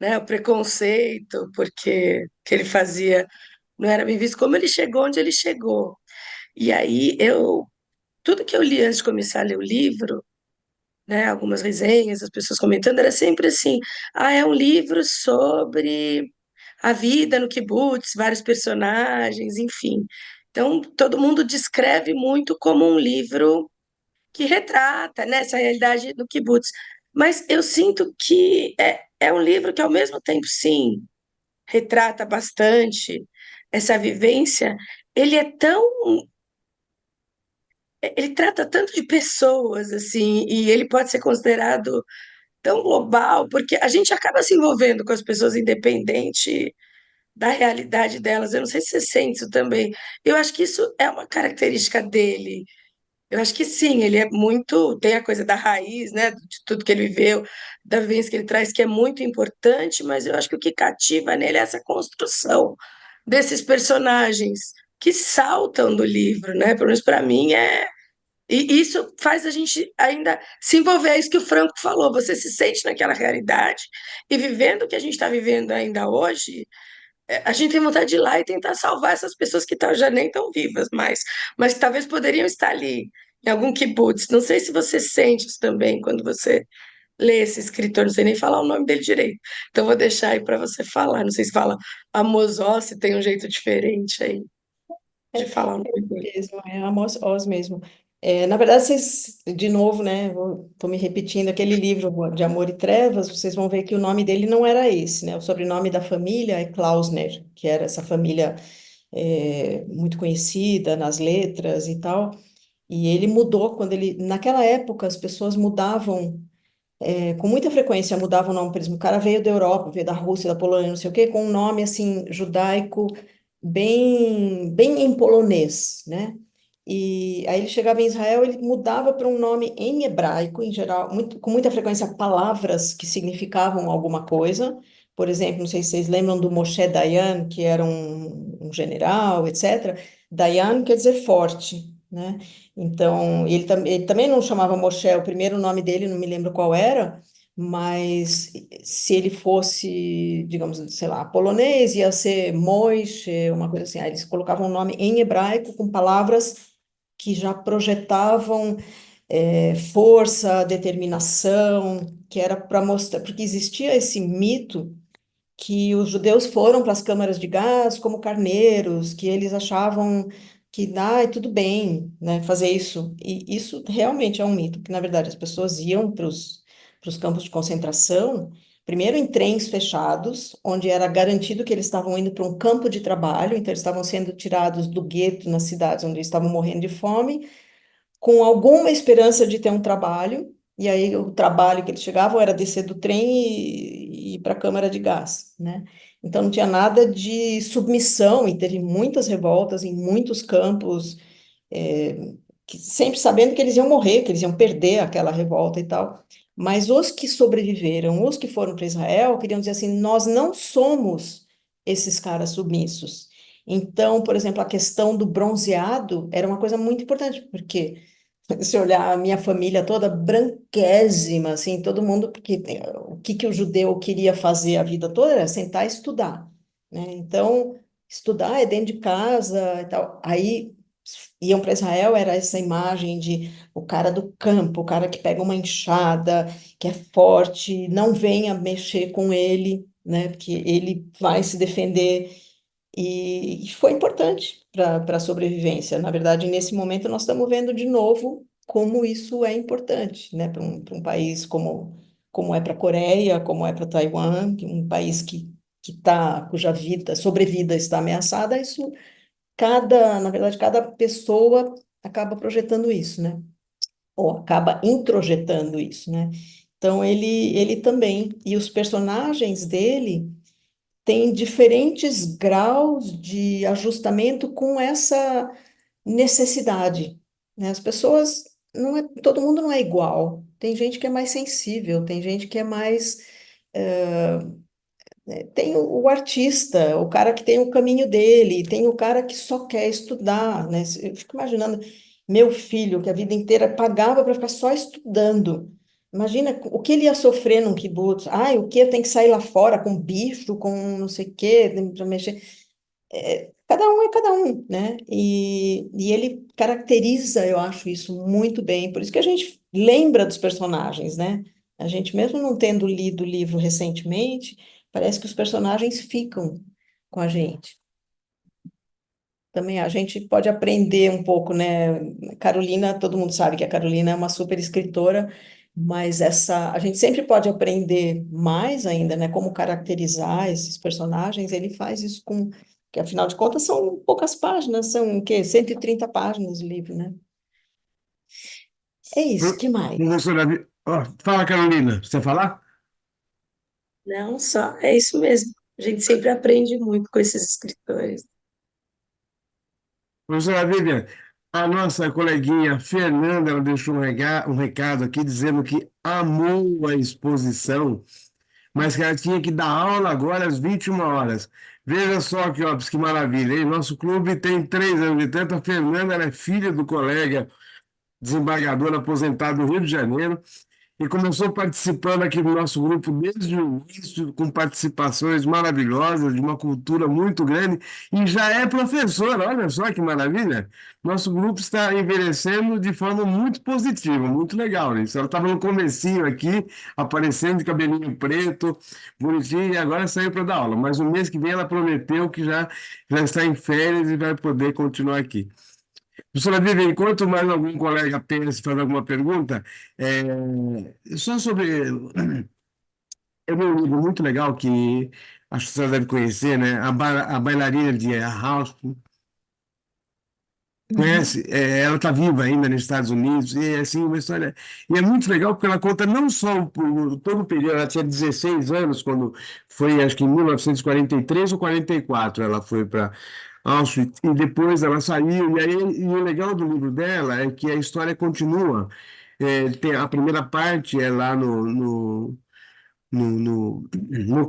né? O preconceito, porque o que ele fazia não era bem visto, como ele chegou onde ele chegou. E aí tudo que eu li antes de começar a ler o livro, né, algumas resenhas, as pessoas comentando, era sempre assim: ah, é um livro sobre a vida no kibutz, vários personagens, enfim. Então, todo mundo descreve muito como um livro que retrata, né, essa realidade do kibutz. Mas eu sinto que é um livro que, ao mesmo tempo, sim, retrata bastante essa vivência. Ele é tão Ele trata tanto de pessoas, assim, e ele pode ser considerado tão global, porque a gente acaba se envolvendo com as pessoas independente da realidade delas. Eu não sei se você sente isso também. Eu acho que isso é uma característica dele. Eu acho que sim, ele é muito, tem a coisa da raiz, né, de tudo que ele viveu, da vivência que ele traz, que é muito importante, mas eu acho que o que cativa nele é essa construção desses personagens que saltam do livro, né? Pelo menos para mim e isso faz a gente ainda se envolver, é isso que o Franco falou, você se sente naquela realidade e vivendo o que a gente está vivendo ainda hoje, a gente tem vontade de ir lá e tentar salvar essas pessoas que já nem estão vivas mais, mas que talvez poderiam estar ali, em algum kibutz. Não sei se você sente isso também quando você lê esse escritor, não sei nem falar o nome dele direito, então vou deixar aí para você falar. Não sei se fala Amos Oz, se tem um jeito diferente aí de falar o nome dele. Mesmo, é Amos Oz mesmo. Na verdade, vocês, de novo, né, estou me repetindo, aquele livro de Amor e Trevas, vocês vão ver que o nome dele não era esse, né? O sobrenome da família é Klausner, que era essa família muito conhecida nas letras e tal. E ele mudou naquela época, as pessoas mudavam, com muita frequência mudavam o nome, por exemplo, o cara veio da Europa, veio da Rússia, da Polônia, não sei o quê, com um nome, assim, judaico, bem em polonês, né? E aí ele chegava em Israel, ele mudava para um nome em hebraico, em geral, com muita frequência, palavras que significavam alguma coisa. Por exemplo, não sei se vocês lembram do Moshe Dayan, que era um general, etc. Dayan quer dizer forte, né? Então, ele também não chamava Moshe, o primeiro nome dele, não me lembro qual era, mas se ele fosse, digamos, sei lá, polonês, ia ser Moishe, uma coisa assim. Aí eles colocavam um nome em hebraico com palavras que já projetavam força, determinação, que era para mostrar, porque existia esse mito que os judeus foram para as câmaras de gás como carneiros, que eles achavam que, tudo bem, né, fazer isso. E isso realmente é um mito, que na verdade as pessoas iam para os campos de concentração, primeiro em trens fechados, onde era garantido que eles estavam indo para um campo de trabalho, então eles estavam sendo tirados do gueto nas cidades onde eles estavam morrendo de fome, com alguma esperança de ter um trabalho, e aí o trabalho que eles chegavam era descer do trem e ir para a câmara de gás, né? Então não tinha nada de submissão, e teve muitas revoltas em muitos campos, sempre sabendo que eles iam morrer, que eles iam perder aquela revolta e tal. Mas os que sobreviveram, os que foram para Israel, queriam dizer assim: nós não somos esses caras submissos. Então, por exemplo, a questão do bronzeado era uma coisa muito importante, porque se olhar a minha família toda branquésima, assim, todo mundo, porque o que que o judeu queria fazer a vida toda era sentar e estudar, né? Então, estudar é dentro de casa e tal. Aí iam para Israel, era essa imagem de o cara do campo, o cara que pega uma enxada, que é forte, não venha mexer com ele, né? Porque ele vai se defender. E foi importante para a sobrevivência. Na verdade, nesse momento, nós estamos vendo de novo como isso é importante, né, para um país como é para a Coreia, como é para Taiwan, um país cuja vida, sobrevida está ameaçada, isso na verdade, cada pessoa acaba projetando isso, né? Ou acaba introjetando isso, né? Então, ele também, e os personagens dele tem diferentes graus de ajustamento com essa necessidade, né? As pessoas, não é, todo mundo não é igual. Tem gente que é mais sensível, tem gente que é mais tem o artista, o cara que tem o caminho dele, tem o cara que só quer estudar, né? Eu fico imaginando meu filho, que a vida inteira pagava para ficar só estudando. Imagina o que ele ia sofrer num kibutz. Ai, o que tem que sair lá fora com bicho, com não sei o quê, para mexer. Cada um é cada um, né? E ele caracteriza, eu acho isso muito bem. Por isso que a gente lembra dos personagens, né? A gente, mesmo não tendo lido o livro recentemente, parece que os personagens ficam com a gente. Também a gente pode aprender um pouco, né? Carolina, todo mundo sabe que a Carolina é uma super escritora, mas a gente sempre pode aprender mais ainda, né? Como caracterizar esses personagens. Ele faz isso que afinal de contas são poucas páginas, são o quê? 130 páginas o livro, né? É isso, que mais? Professora, fala, Carolina, você falar? Não só, é isso mesmo. A gente sempre aprende muito com esses escritores. Professora Vivian, a nossa coleguinha Fernanda, ela deixou um recado aqui dizendo que amou a exposição, mas que ela tinha que dar aula agora às 21 horas. Veja só que maravilha, hein? Nosso clube tem 3 anos de tanto. A Fernanda, ela é filha do colega desembargador aposentado do Rio de Janeiro, e começou participando aqui do nosso grupo desde o início, com participações maravilhosas, de uma cultura muito grande, e já é professora, olha só que maravilha. Nosso grupo está envelhecendo de forma muito positiva, muito legal, né? Ela estava no comecinho aqui, aparecendo de cabelinho preto, bonitinho, e agora saiu para dar aula. Mas no mês que vem ela prometeu que já está em férias e vai poder continuar aqui. Professora Vivian, enquanto mais algum colega pensa em fazer alguma pergunta, só sobre. Eu li um livro muito legal que acho que você deve conhecer, né? A Bailarina de House. Uhum. Conhece? Ela está viva ainda nos Estados Unidos, e assim, uma história. E é muito legal porque ela conta não só todo o período, ela tinha 16 anos quando foi, acho que em 1943 ou 44, ela foi para Auschwitz, e depois ela saiu. E o legal do livro dela é que a história continua. Tem a primeira parte é lá no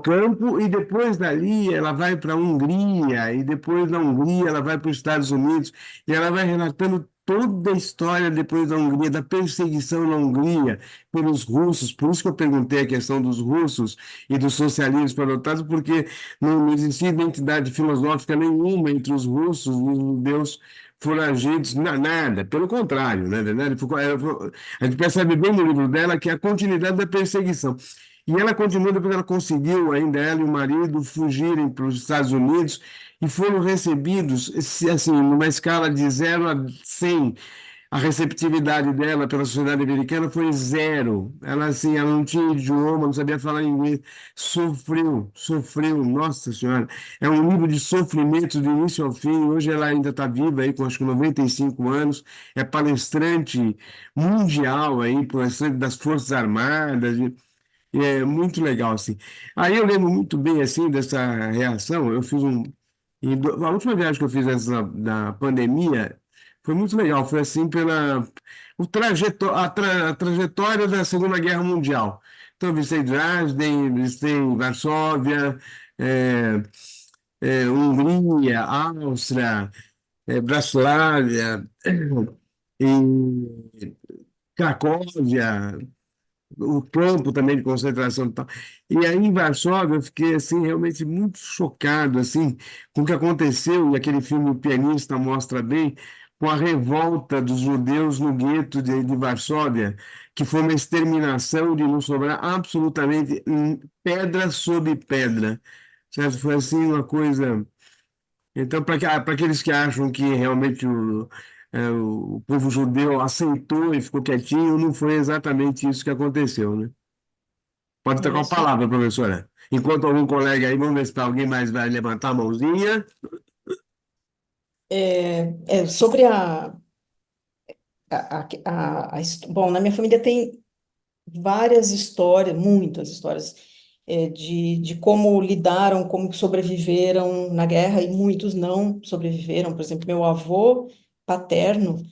campo, e depois dali ela vai para a Hungria, e depois da Hungria ela vai para os Estados Unidos, e ela vai relatando toda a história depois da Hungria, da perseguição na Hungria pelos russos. Por isso que eu perguntei a questão dos russos e dos socialismos adotados, porque não existia identidade filosófica nenhuma entre os russos e os judeus foragidos, nada, pelo contrário, né, verdade? A gente percebe bem no livro dela que é a continuidade da perseguição. E ela continua depois, ela conseguiu, ainda ela e o marido, fugirem para os Estados Unidos, e foram recebidos, assim, numa escala de 0 a 100. A receptividade dela pela sociedade americana foi zero. Ela, assim, ela não tinha idioma, não sabia falar inglês. Sofreu, nossa senhora. É um livro de sofrimento do início ao fim. Hoje ela ainda está viva aí, com acho que 95 anos. É palestrante mundial aí, palestrante das Forças Armadas. E é muito legal, assim. Aí eu lembro muito bem, assim, dessa reação. Eu fiz a última viagem que eu fiz antes da pandemia foi muito legal. Foi, assim, a trajetória da Segunda Guerra Mundial. Então, eu visitei Dresden, visitei Varsóvia, é, Hungria, Áustria, Bratislava, e Cracóvia, o campo também de concentração e tal. E aí em Varsóvia eu fiquei assim realmente muito chocado assim com o que aconteceu, e aquele filme O Pianista mostra bem, com a revolta dos judeus no gueto de Varsóvia, que foi uma exterminação de não sobrar absolutamente pedra sobre pedra, certo? Foi assim uma coisa. Então, para aqueles que acham que realmente o povo judeu aceitou e ficou quietinho, não foi exatamente isso que aconteceu, né? Pode estar com a Isso palavra, professora. Enquanto algum colega aí, vamos ver se alguém mais vai levantar a mãozinha. sobre bom, na minha família tem várias histórias, muitas histórias, de como lidaram, como sobreviveram na guerra, e muitos não sobreviveram. Por exemplo, meu avô paterno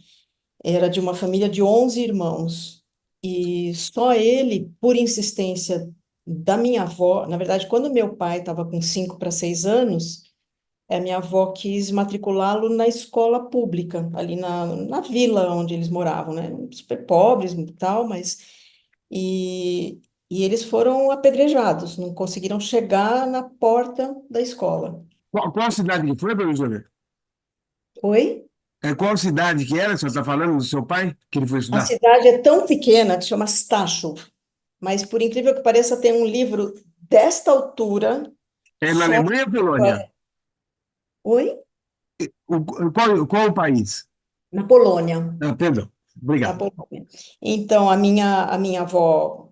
era de uma família de 11 irmãos, e só ele, por insistência da minha avó, na verdade, quando meu pai estava com 5 para 6 anos, a minha avó quis matriculá-lo na escola pública, ali na vila onde eles moravam, né? Super pobres e tal, mas. E, e eles foram apedrejados, não conseguiram chegar na porta da escola. Qual cidade que foi, professora? Oi? Qual cidade que era? Você está falando do seu pai, que ele foi A estudar? cidade é tão pequena que chama Stachov, mas por incrível que pareça, tem um livro desta altura É na só. Alemanha ou Polônia? Oi? Qual o país? Na Polônia. Ah, perdão. Na Obrigado. Polônia. Então, a minha avó,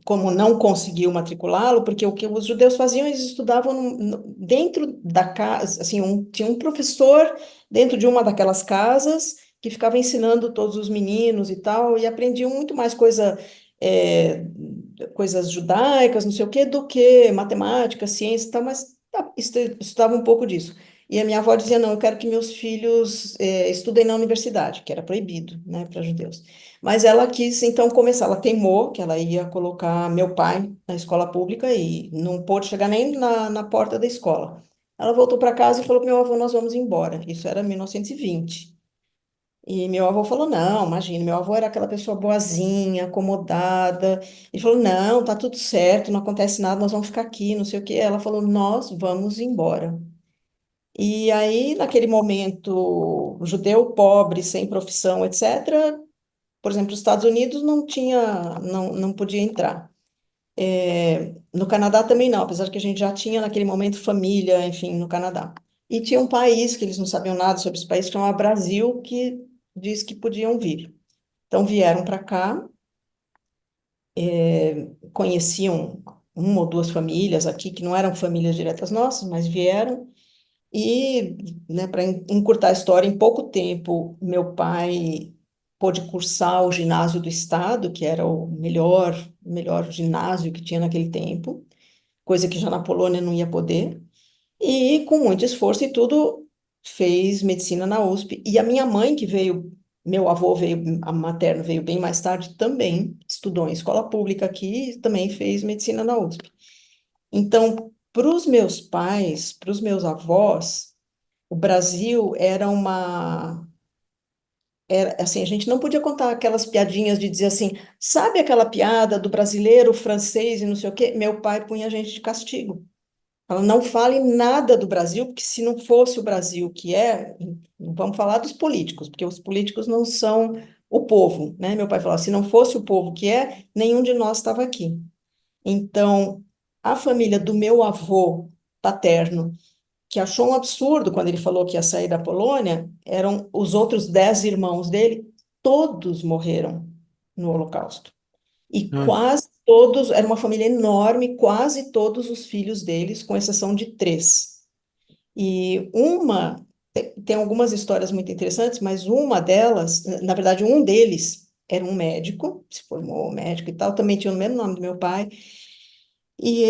como não conseguiu matriculá-lo, porque o que os judeus faziam, eles estudavam dentro da casa, assim, tinha um professor dentro de uma daquelas casas que ficava ensinando todos os meninos e tal, e aprendiam muito mais é, coisas judaicas, não sei o quê, do que matemática, ciência e tal, mas estudava um pouco disso. E a minha avó dizia, não, eu quero que meus filhos estudem na universidade, que era proibido, né, para judeus. Mas ela quis, então, começar. Ela teimou que ela ia colocar meu pai na escola pública e não pôde chegar nem na porta da escola. Ela voltou para casa e falou para meu avô, nós vamos embora. Isso era 1920. E meu avô falou, não, imagina, meu avô era aquela pessoa boazinha, acomodada. Ele falou, não, tá tudo certo, não acontece nada, nós vamos ficar aqui, não sei o quê. Ela falou, nós vamos embora. E aí, naquele momento, judeu pobre, sem profissão, etc., por exemplo, os Estados Unidos não podia entrar. No Canadá também não, apesar que a gente já tinha naquele momento família, enfim, no Canadá. E tinha um país que eles não sabiam nada sobre esse país, que chamava Brasil, que diz que podiam vir. Então vieram para cá, conheciam uma ou duas famílias aqui, que não eram famílias diretas nossas, mas vieram. E, né, para encurtar a história, em pouco tempo, meu pai pôde cursar o ginásio do estado, que era o melhor ginásio que tinha naquele tempo, coisa que já na Polônia não ia poder. E, com muito esforço e tudo, fez medicina na USP. E a minha mãe, que veio, meu avô veio, a materno veio bem mais tarde, também estudou em escola pública aqui e também fez medicina na USP. Então, para os meus pais, para os meus avós, o Brasil era assim, a gente não podia contar aquelas piadinhas de dizer assim, sabe aquela piada do brasileiro, francês e não sei o quê? Meu pai punha a gente de castigo. Ela não fale nada do Brasil, porque se não fosse o Brasil que é, não vamos falar dos políticos, porque os políticos não são o povo, né? Meu pai falava, se não fosse o povo que é, nenhum de nós estava aqui. Então, a família do meu avô paterno, que achou um absurdo quando ele falou que ia sair da Polônia, eram os outros 10 irmãos dele, todos morreram no Holocausto. E Ah, quase todos, era uma família enorme, quase todos os filhos deles, com exceção de 3. E tem algumas histórias muito interessantes, mas uma delas, na verdade, um deles era um médico, se formou médico e tal, também tinha o mesmo nome do meu pai, e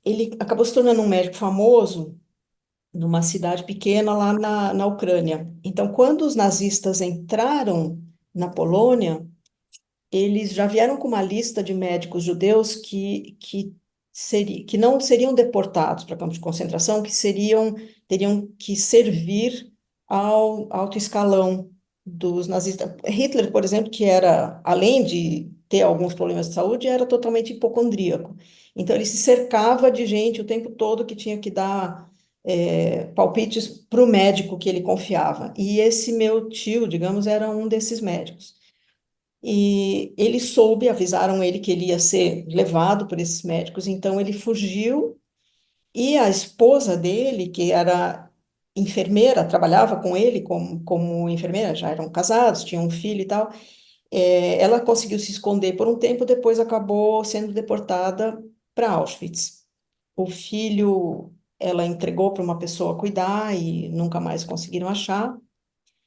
ele acabou se tornando um médico famoso numa cidade pequena lá na Ucrânia. Então, quando os nazistas entraram na Polônia, eles já vieram com uma lista de médicos judeus que que não seriam deportados para campos de concentração, teriam que servir ao alto escalão dos nazistas. Hitler, por exemplo, que era, além de ter alguns problemas de saúde, era totalmente hipocondríaco. Então, ele se cercava de gente o tempo todo que tinha que dar palpites para o médico que ele confiava. E esse meu tio, digamos, era um desses médicos. E ele soube, avisaram ele que ele ia ser levado por esses médicos, então ele fugiu. E a esposa dele, que era enfermeira, trabalhava com ele como enfermeira, já eram casados, tinham um filho e tal. Ela conseguiu se esconder por um tempo, depois acabou sendo deportada para Auschwitz. O filho ela entregou para uma pessoa cuidar e nunca mais conseguiram achar.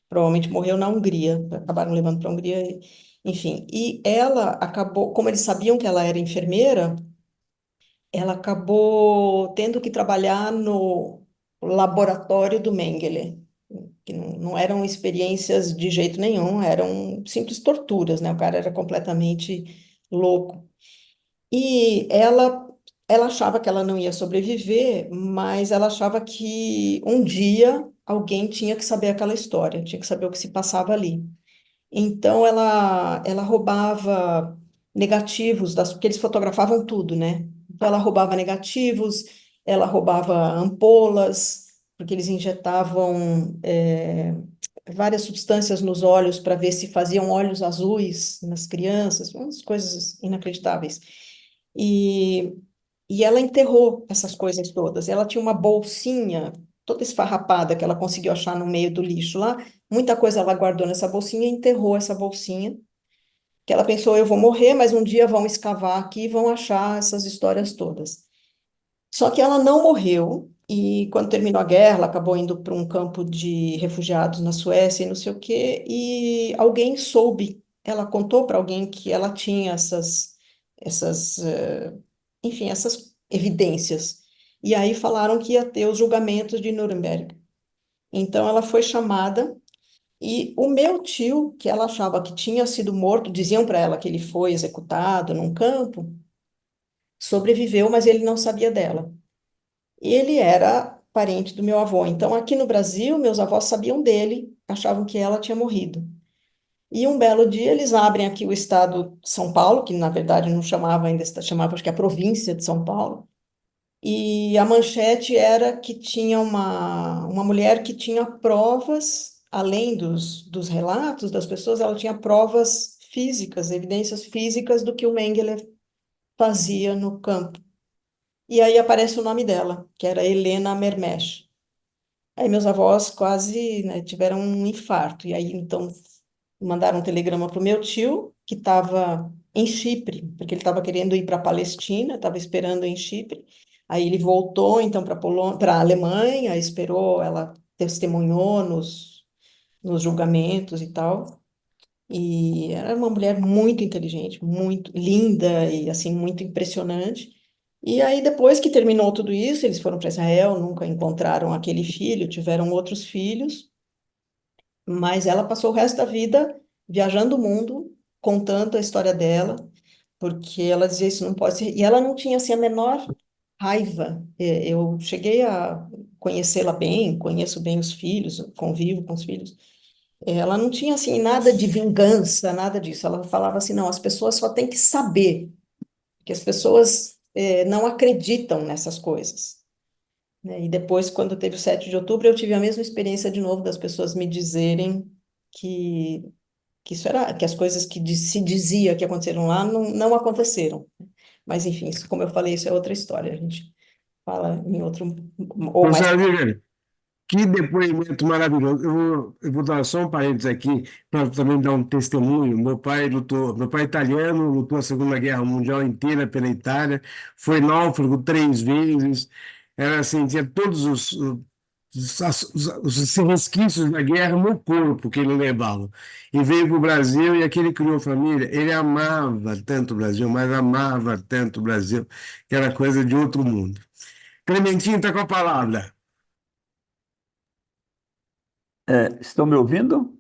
Provavelmente morreu na Hungria, acabaram levando para a Hungria, enfim. E ela acabou, como eles sabiam que ela era enfermeira, ela acabou tendo que trabalhar no laboratório do Mengele, que não eram experiências de jeito nenhum, eram simples torturas, né? O cara era completamente louco. E ela achava que ela não ia sobreviver, mas ela achava que um dia alguém tinha que saber aquela história, tinha que saber o que se passava ali. Então ela roubava negativos porque eles fotografavam tudo, né? Então ela roubava negativos, ela roubava ampolas, porque eles injetavam várias substâncias nos olhos para ver se faziam olhos azuis nas crianças, umas coisas inacreditáveis. E, e ela enterrou essas coisas todas. Ela tinha uma bolsinha toda esfarrapada que ela conseguiu achar no meio do lixo lá. Muita coisa ela guardou nessa bolsinha e enterrou essa bolsinha. Que ela pensou, eu vou morrer, mas um dia vão escavar aqui e vão achar essas histórias todas. Só que ela não morreu, e quando terminou a guerra, ela acabou indo para um campo de refugiados na Suécia e não sei o quê, e alguém soube, ela contou para alguém que ela tinha enfim, essas evidências. E aí falaram que ia ter os julgamentos de Nuremberg. Então ela foi chamada, e o meu tio, que ela achava que tinha sido morto, diziam para ela que ele foi executado num campo, sobreviveu, mas ele não sabia dela. Ele era parente do meu avô. Então, aqui no Brasil, meus avós sabiam dele, achavam que ela tinha morrido. E um belo dia eles abrem aqui o estado de São Paulo, que na verdade não chamava ainda, chamava acho que a província de São Paulo. E a manchete era que tinha uma mulher que tinha provas, além dos relatos das pessoas, ela tinha provas físicas, evidências físicas do que o Mengele fazia no campo. E aí aparece o nome dela, que era Helena Mermesh. Aí meus avós quase, né, tiveram um infarto. E aí, então, mandaram um telegrama para o meu tio, que estava em Chipre, porque ele estava querendo ir para a Palestina, estava esperando em Chipre. Aí ele voltou, então, para a Alemanha, esperou, ela testemunhou nos julgamentos e tal. E era uma mulher muito inteligente, muito linda e, assim, muito impressionante. E aí, depois que terminou tudo isso, eles foram para Israel, nunca encontraram aquele filho, tiveram outros filhos, mas ela passou o resto da vida viajando o mundo, contando a história dela, porque ela dizia isso não pode ser. E ela não tinha assim a menor raiva. Eu cheguei a conhecê-la bem, conheço bem os filhos, convivo com os filhos. Ela não tinha assim nada de vingança, nada disso. Ela falava assim, não, as pessoas só têm que saber, que as pessoas não acreditam nessas coisas, né? E depois, quando teve o 7 de outubro, eu tive a mesma experiência de novo das pessoas me dizerem que, que isso era, que as coisas que se dizia que aconteceram lá não aconteceram. Mas, enfim, isso, como eu falei, isso é outra história. A gente fala em outro, ou mais. Professora Viviane, que depoimento maravilhoso. Eu vou dar só um parênteses aqui para também dar um testemunho. Meu pai é italiano, lutou a Segunda Guerra Mundial inteira pela Itália, foi náufrago 3 vezes, era assim, tinha todos os resquícios da guerra no corpo que ele levava. E veio para o Brasil e aqui ele criou família. Ele amava tanto o Brasil, mas amava tanto o Brasil, que era coisa de outro mundo. Clementinho está com a palavra. Estão me ouvindo?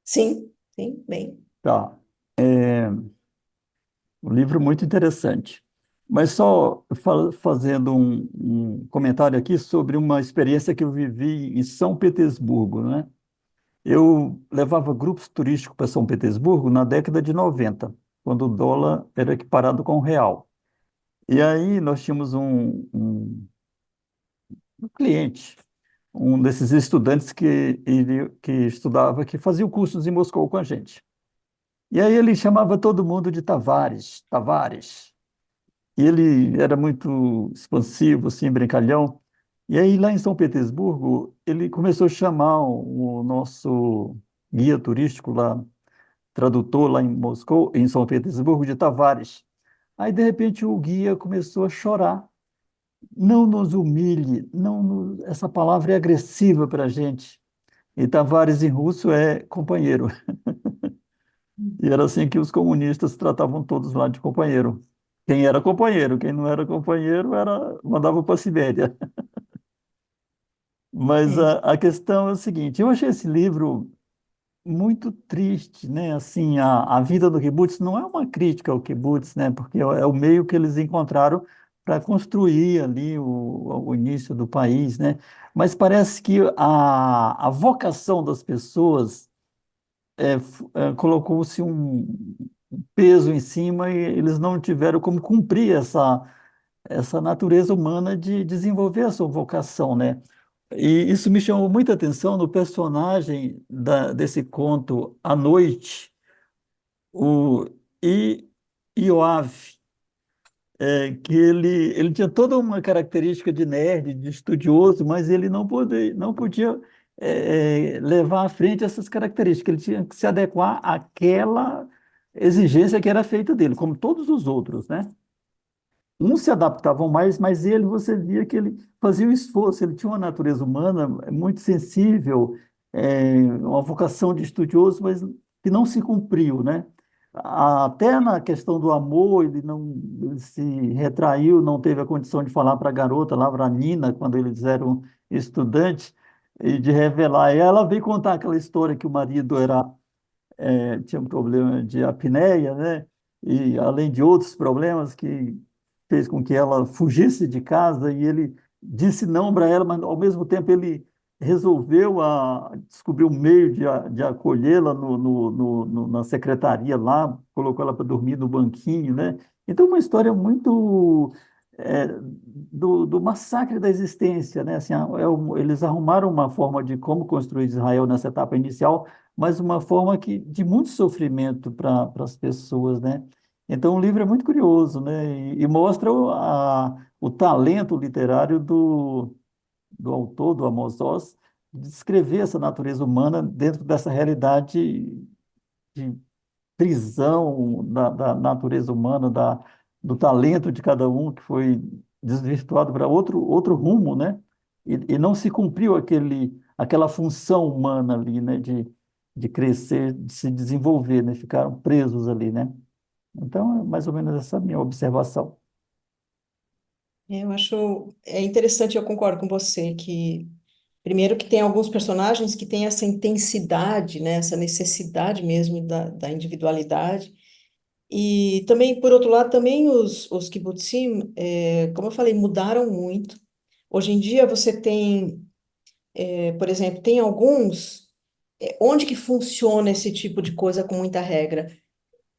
Sim, sim, bem. Tá. É um livro muito interessante. Mas só fazendo um comentário aqui sobre uma experiência que eu vivi em São Petersburgo, né? Eu levava grupos turísticos para São Petersburgo na década de 90, quando o dólar era equiparado com o real. E aí nós tínhamos um cliente, um desses estudantes que estudava, que fazia o curso em Moscou com a gente. E aí ele chamava todo mundo de Tavares, Tavares. E ele era muito expansivo, assim, brincalhão. E aí, lá em São Petersburgo, ele começou a chamar o nosso guia turístico lá, tradutor lá em Moscou, em São Petersburgo, de Tavares. Aí, de repente, o guia começou a chorar. Não nos humilhe, não essa palavra é agressiva para a gente. E Tavares em russo é companheiro. E era assim que os comunistas tratavam todos lá de companheiro. Quem era companheiro, quem não era companheiro mandava para a Sibéria. Mas É. a questão é o seguinte, eu achei esse livro muito triste, né? Assim, a vida do kibbutz não é uma crítica ao kibbutz, né? Porque é o meio que eles encontraram para construir ali o início do país, né? Mas parece que a vocação das pessoas colocou-se um peso em cima e eles não tiveram como cumprir essa natureza humana de desenvolver a sua vocação, né? E isso me chamou muita atenção no personagem desse conto À Noite, o I- Ioave, que ele tinha toda uma característica de nerd, de estudioso, mas ele não podia levar à frente essas características, ele tinha que se adequar àquela exigência que era feita dele, como todos os outros, né? Uns se adaptavam mais, mas ele, você via que ele fazia um esforço, ele tinha uma natureza humana muito sensível, uma vocação de estudioso, mas que não se cumpriu, né? Até na questão do amor, ele se retraiu, não teve a condição de falar para a garota, lá para a Nina, quando eles eram estudantes, e de revelar. E ela veio contar aquela história que o marido tinha um problema de apneia, né? E além de outros problemas que fez com que ela fugisse de casa e ele disse não para ela, mas ao mesmo tempo ele resolveu descobrir um meio de acolhê-la na secretaria lá, colocou ela para dormir no banquinho, né? Então, uma história muito do massacre da existência, né? Assim, eles arrumaram uma forma de como construir Israel nessa etapa inicial, mas uma forma de muito sofrimento para as pessoas, né? Então, o livro é muito curioso, né? E mostra o talento literário do autor, do Amos Oz, de descrever essa natureza humana dentro dessa realidade de prisão da natureza humana, do talento de cada um, que foi desvirtuado para outro rumo, né? E não se cumpriu aquela função humana ali, né? De crescer, de se desenvolver, né? Ficaram presos ali, né? Então, é mais ou menos essa minha observação. Eu acho interessante, eu concordo com você que primeiro que tem alguns personagens que têm essa intensidade, né, essa necessidade mesmo da individualidade. E também, por outro lado, também os kibbutzim, como eu falei, mudaram muito. Hoje em dia você tem, por exemplo, tem alguns, onde que funciona esse tipo de coisa com muita regra?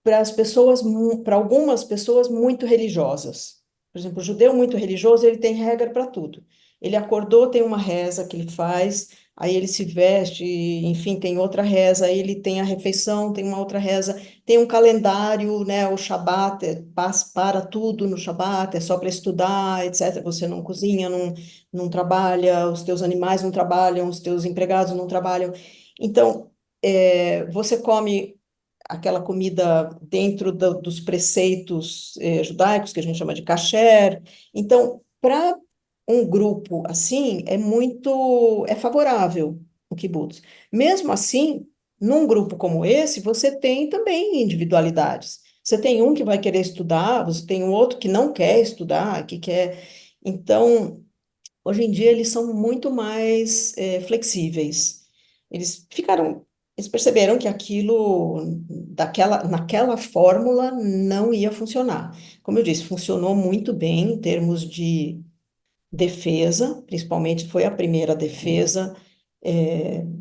Para as pessoas, para algumas pessoas muito religiosas. Por exemplo, o judeu muito religioso, ele tem regra para tudo. Ele acordou, tem uma reza que ele faz, aí ele se veste, enfim, tem outra reza, aí ele tem a refeição, tem uma outra reza, tem um calendário, né, o Shabat, para tudo no Shabat, é só para estudar, etc. Você não cozinha, não trabalha, os teus animais não trabalham, os teus empregados não trabalham. Então, você come aquela comida dentro dos preceitos judaicos, que a gente chama de kasher. Então, para um grupo assim, é favorável o kibbutz. Mesmo assim, num grupo como esse, você tem também individualidades. Você tem um que vai querer estudar, você tem um outro que não quer estudar, que quer. Então, hoje em dia, eles são muito mais flexíveis. Eles ficaram eles perceberam que aquilo, naquela fórmula, não ia funcionar. Como eu disse, funcionou muito bem em termos de defesa, principalmente foi a primeira defesa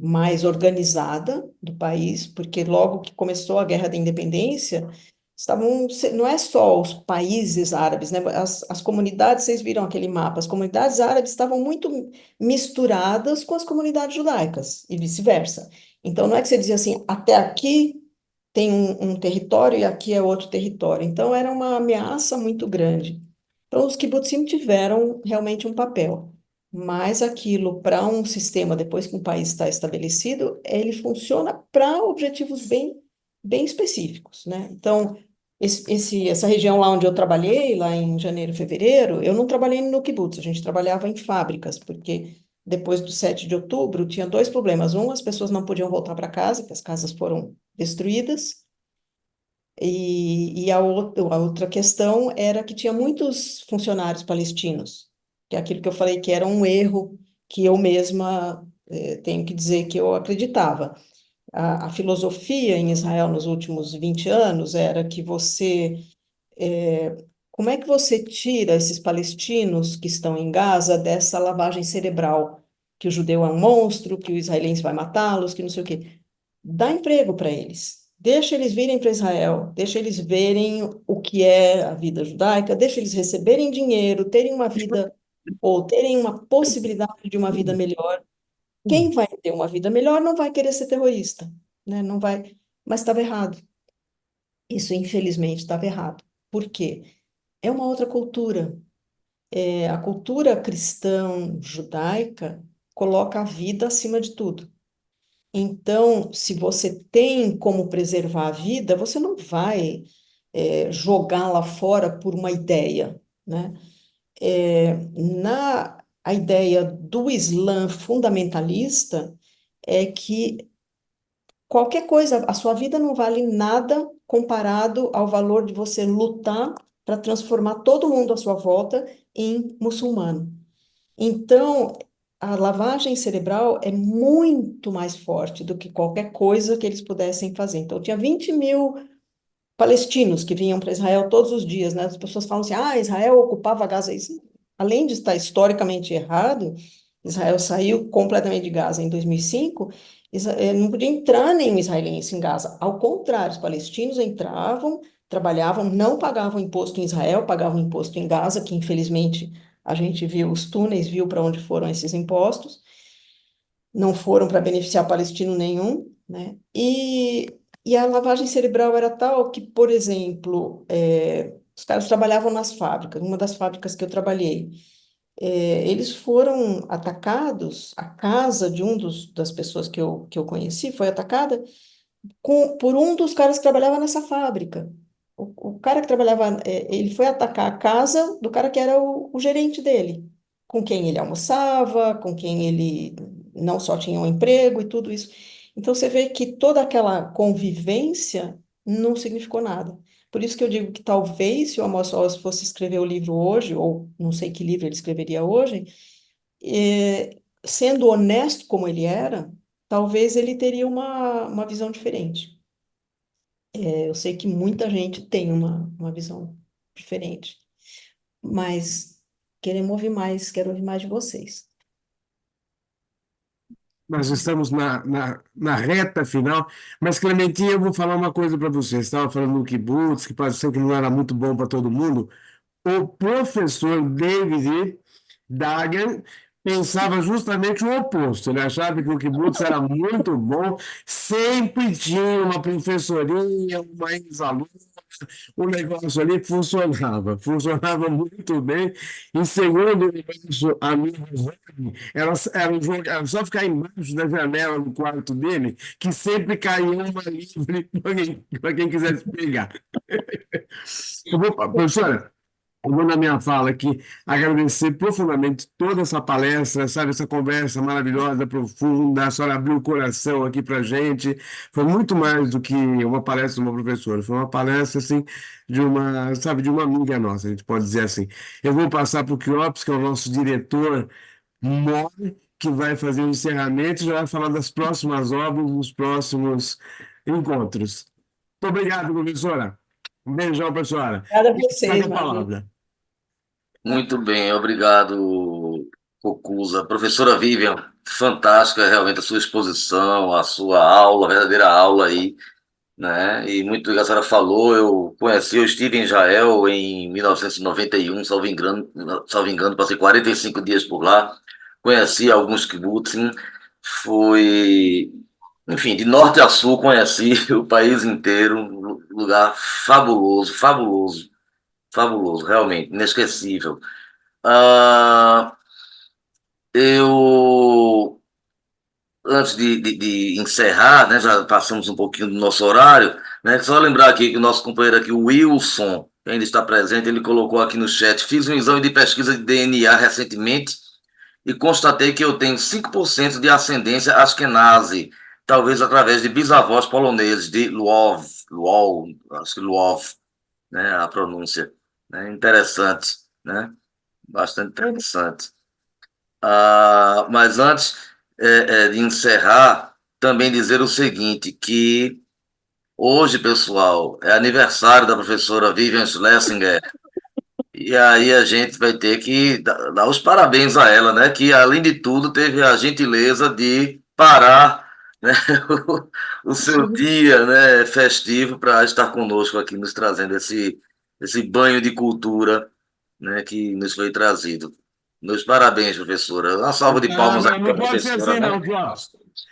mais organizada do país, porque logo que começou a Guerra da Independência, não é só os países árabes, né? As comunidades, vocês viram aquele mapa, as comunidades árabes estavam muito misturadas com as comunidades judaicas e vice-versa. Então, não é que você dizia assim, até aqui tem um território e aqui é outro território. Então, era uma ameaça muito grande. Então, os kibbutzim tiveram realmente um papel. Mas aquilo, para um sistema, depois que um país está estabelecido, ele funciona para objetivos bem específicos, né? Então, essa região lá onde eu trabalhei, lá em janeiro, fevereiro, eu não trabalhei no kibbutz, a gente trabalhava em fábricas, porque depois do 7 de outubro tinha dois problemas. Um, as pessoas não podiam voltar para casa, que as casas foram destruídas, e a outra questão era que tinha muitos funcionários palestinos, que é aquilo que eu falei que era um erro que eu mesma tenho que dizer que eu acreditava. A filosofia em Israel nos últimos 20 anos era que como é que você tira esses palestinos que estão em Gaza dessa lavagem cerebral, que o judeu é um monstro, que o israelense vai matá-los, que não sei o quê. Dá emprego para eles. Deixa eles virem para Israel, deixa eles verem o que é a vida judaica, deixa eles receberem dinheiro, terem uma vida, ou terem uma possibilidade de uma vida melhor. Quem vai ter uma vida melhor não vai querer ser terrorista, né? Não vai, mas estava errado. Isso, infelizmente, estava errado. Por quê? É uma outra cultura. A cultura cristã judaica coloca a vida acima de tudo. Então, se você tem como preservar a vida, você não vai jogá-la fora por uma ideia, né? A ideia do Islã fundamentalista é que qualquer coisa, a sua vida não vale nada comparado ao valor de você lutar para transformar todo mundo à sua volta em muçulmano. Então, a lavagem cerebral é muito mais forte do que qualquer coisa que eles pudessem fazer. Então, tinha 20.000 palestinos que vinham para Israel todos os dias, né? As pessoas falam assim, Israel ocupava Gaza. Isso, além de estar historicamente errado, Israel saiu completamente de Gaza em 2005, não podia entrar nenhum israelense em Gaza. Ao contrário, os palestinos entravam, trabalhavam, não pagavam imposto em Israel, pagavam imposto em Gaza, que infelizmente a gente viu os túneis, viu para onde foram esses impostos, não foram para beneficiar palestino nenhum, né? E a lavagem cerebral era tal que, por exemplo, os caras trabalhavam nas fábricas, uma das fábricas que eu trabalhei, eles foram atacados, a casa de das pessoas que eu conheci foi atacada por um dos caras que trabalhava nessa fábrica. O cara que trabalhava, ele foi atacar a casa do cara que era o gerente dele, com quem ele almoçava, com quem ele não só tinha um emprego e tudo isso. Então você vê que toda aquela convivência não significou nada. Por isso que eu digo que talvez se o Amos Oz fosse escrever o livro hoje, ou não sei que livro ele escreveria hoje, sendo honesto como ele era, talvez ele teria uma visão diferente. Eu sei que muita gente tem uma visão diferente, mas quero ouvir mais de vocês. Nós estamos na reta final, mas Clementinha, eu vou falar uma coisa para você. Você estava falando do kibutz, que pareceu que não era muito bom para todo mundo. O professor David Dagan pensava justamente o oposto. Ele achava que o kibutz era muito bom, sempre tinha uma professorinha, uma ex-aluna, o negócio ali funcionava muito bem. E segundo o nosso amigo Rony, era só ficar embaixo da janela no quarto dele, que sempre caía uma livre para quem quisesse pegar. Professora, eu vou na minha fala aqui agradecer profundamente toda essa palestra, sabe, essa conversa maravilhosa, profunda. A senhora abriu o coração aqui para gente. Foi muito mais do que uma palestra de uma professora, foi uma palestra assim de uma, sabe, de uma amiga nossa, a gente pode dizer assim. Eu vou passar para o Cleópis, que é o nosso diretor mor, que vai fazer o encerramento e já vai falar das próximas obras, dos próximos encontros. Muito obrigado, professora. Um beijão para a senhora. Obrigada a Cadê vocês, a Maria. palavra? Muito bem, obrigado, Cocusa. Professora Vivian, fantástica realmente a sua exposição, a sua aula, a verdadeira aula aí, né? E muito do que a senhora falou, eu estive em Israel em 1991, salvo engano, passei 45 dias por lá, conheci alguns kibbutzim, fui, enfim, de norte a sul, conheci o país inteiro, um lugar fabuloso, fabuloso, fabuloso, realmente, inesquecível. Ah, eu, antes de encerrar, né, já passamos um pouquinho do nosso horário, né, só lembrar aqui que o nosso companheiro aqui, o Wilson, que ainda está presente, ele colocou aqui no chat: fiz um exame de pesquisa de DNA recentemente e constatei que eu tenho 5% de ascendência Ashkenazi, talvez através de bisavós poloneses, de Lwów, acho que Lwów, né, a pronúncia, né, interessante, né, bastante interessante. Mas antes de encerrar, também dizer o seguinte, que hoje, pessoal, é aniversário da professora Vivian Schlesinger, e aí a gente vai ter que dar os parabéns a ela, né? Que, além de tudo, teve a gentileza de parar, né, o seu dia, né, festivo para estar conosco aqui, nos trazendo esse banho de cultura, né, que nos foi trazido. Meus parabéns, professora. Uma salva de palmas Não, aqui para não a pode ser professora, assim, né? não, aqui, ó.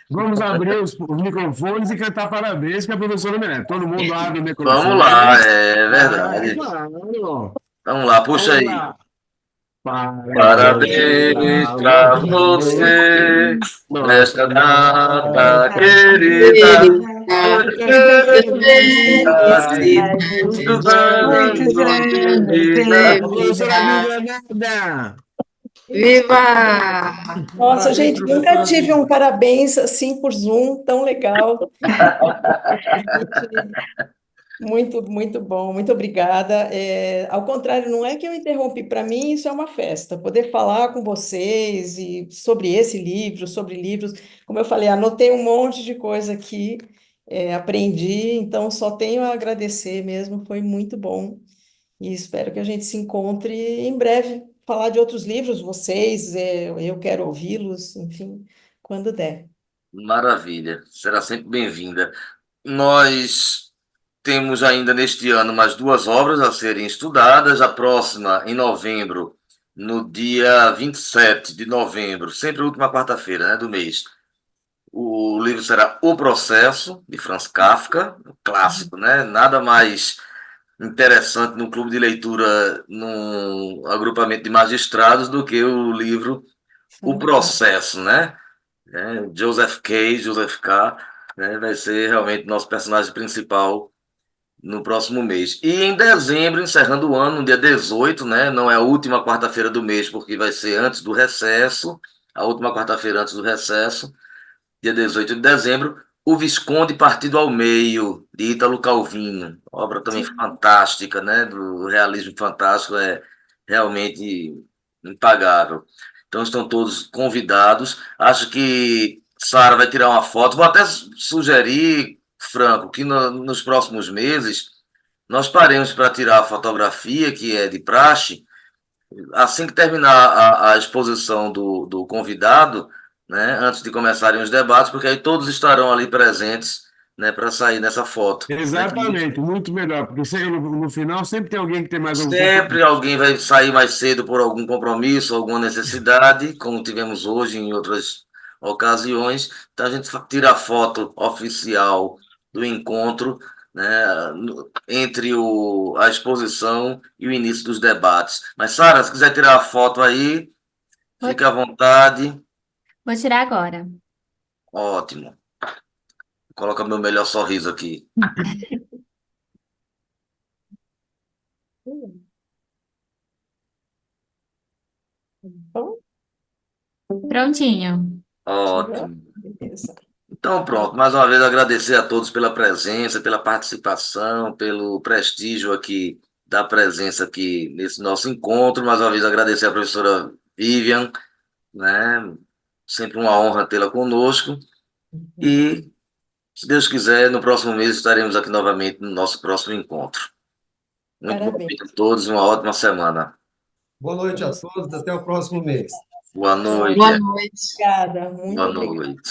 Vamos abrir os microfones e cantar parabéns, que a professora merece. Todo mundo abre o Vamos lá, microfone. é Ah, verdade. claro. Vamos lá, puxa Vamos aí. lá. Parabéns Parabéns pra para você, você, nossa nesta data data querida. Ele querida. Muitas felicidades, muitos anos Muitos de anos A vida. de professora vida. Vivian nada. Viva! Nossa, Parabéns, gente, nunca professora tive um Vivian. parabéns assim por Zoom, tão legal. Realmente muito, muito bom, muito obrigada. Ao contrário, não é que eu interrompi, para mim isso é uma festa, poder falar com vocês e sobre esse livro, sobre livros. Como eu falei, anotei um monte de coisa aqui, aprendi, então só tenho a agradecer mesmo, foi muito bom. E espero que a gente se encontre em breve, falar de outros livros, vocês, eu quero ouvi-los, enfim, quando der. Maravilha, será sempre bem-vinda. Nós temos ainda neste ano mais duas obras a serem estudadas. A próxima, em novembro, no dia 27 de novembro, sempre a última quarta-feira, né, do mês. O livro será O Processo, de Franz Kafka, um clássico, né? Nada mais interessante no clube de leitura, num agrupamento de magistrados, do que o livro O Fantástico. Processo, né? Joseph K., né? Vai ser realmente nosso personagem principal no próximo mês. E em dezembro, encerrando o ano, no dia 18, né? Não é a última quarta-feira do mês, porque vai ser antes do recesso, a última quarta-feira antes do recesso, dia 18 de dezembro, O Visconde Partido ao Meio, de Ítalo Calvino. Obra também fantástica, né? Do realismo fantástico, é realmente impagável. Então estão todos convidados. Acho que Sara vai tirar uma foto. Vou até sugerir, Franco, que nos próximos meses nós paremos para tirar a fotografia, que é de praxe, assim que terminar a exposição do convidado, né, antes de começarem os debates, porque aí todos estarão ali presentes, né, para sair nessa foto. Né, Exatamente, muito melhor, porque no final sempre tem alguém que tem mais algum sempre compromisso. alguém vai sair mais cedo por algum compromisso, alguma necessidade, como tivemos hoje em outras ocasiões. Então a gente tira a foto oficial do encontro, né, entre a exposição e o início dos debates. Mas, Sara, se quiser tirar a foto aí, Vou, fique à vontade. vou tirar agora. Ótimo. Coloca meu melhor sorriso aqui. Bom, Prontinho. tirou? Ótimo. Beleza. Então, pronto, mais uma vez agradecer a todos pela presença, pela participação, pelo prestígio aqui da presença aqui nesse nosso encontro. Mais uma vez agradecer a professora Vivian, né? Sempre uma honra tê-la conosco. E, se Deus quiser, no próximo mês estaremos aqui novamente no nosso próximo encontro. Muito bom Parabéns. dia a todos e uma ótima semana. Boa noite a todos, até o próximo mês. Boa Boa noite. Boa noite. Obrigada, muito Boa obrigada. noite.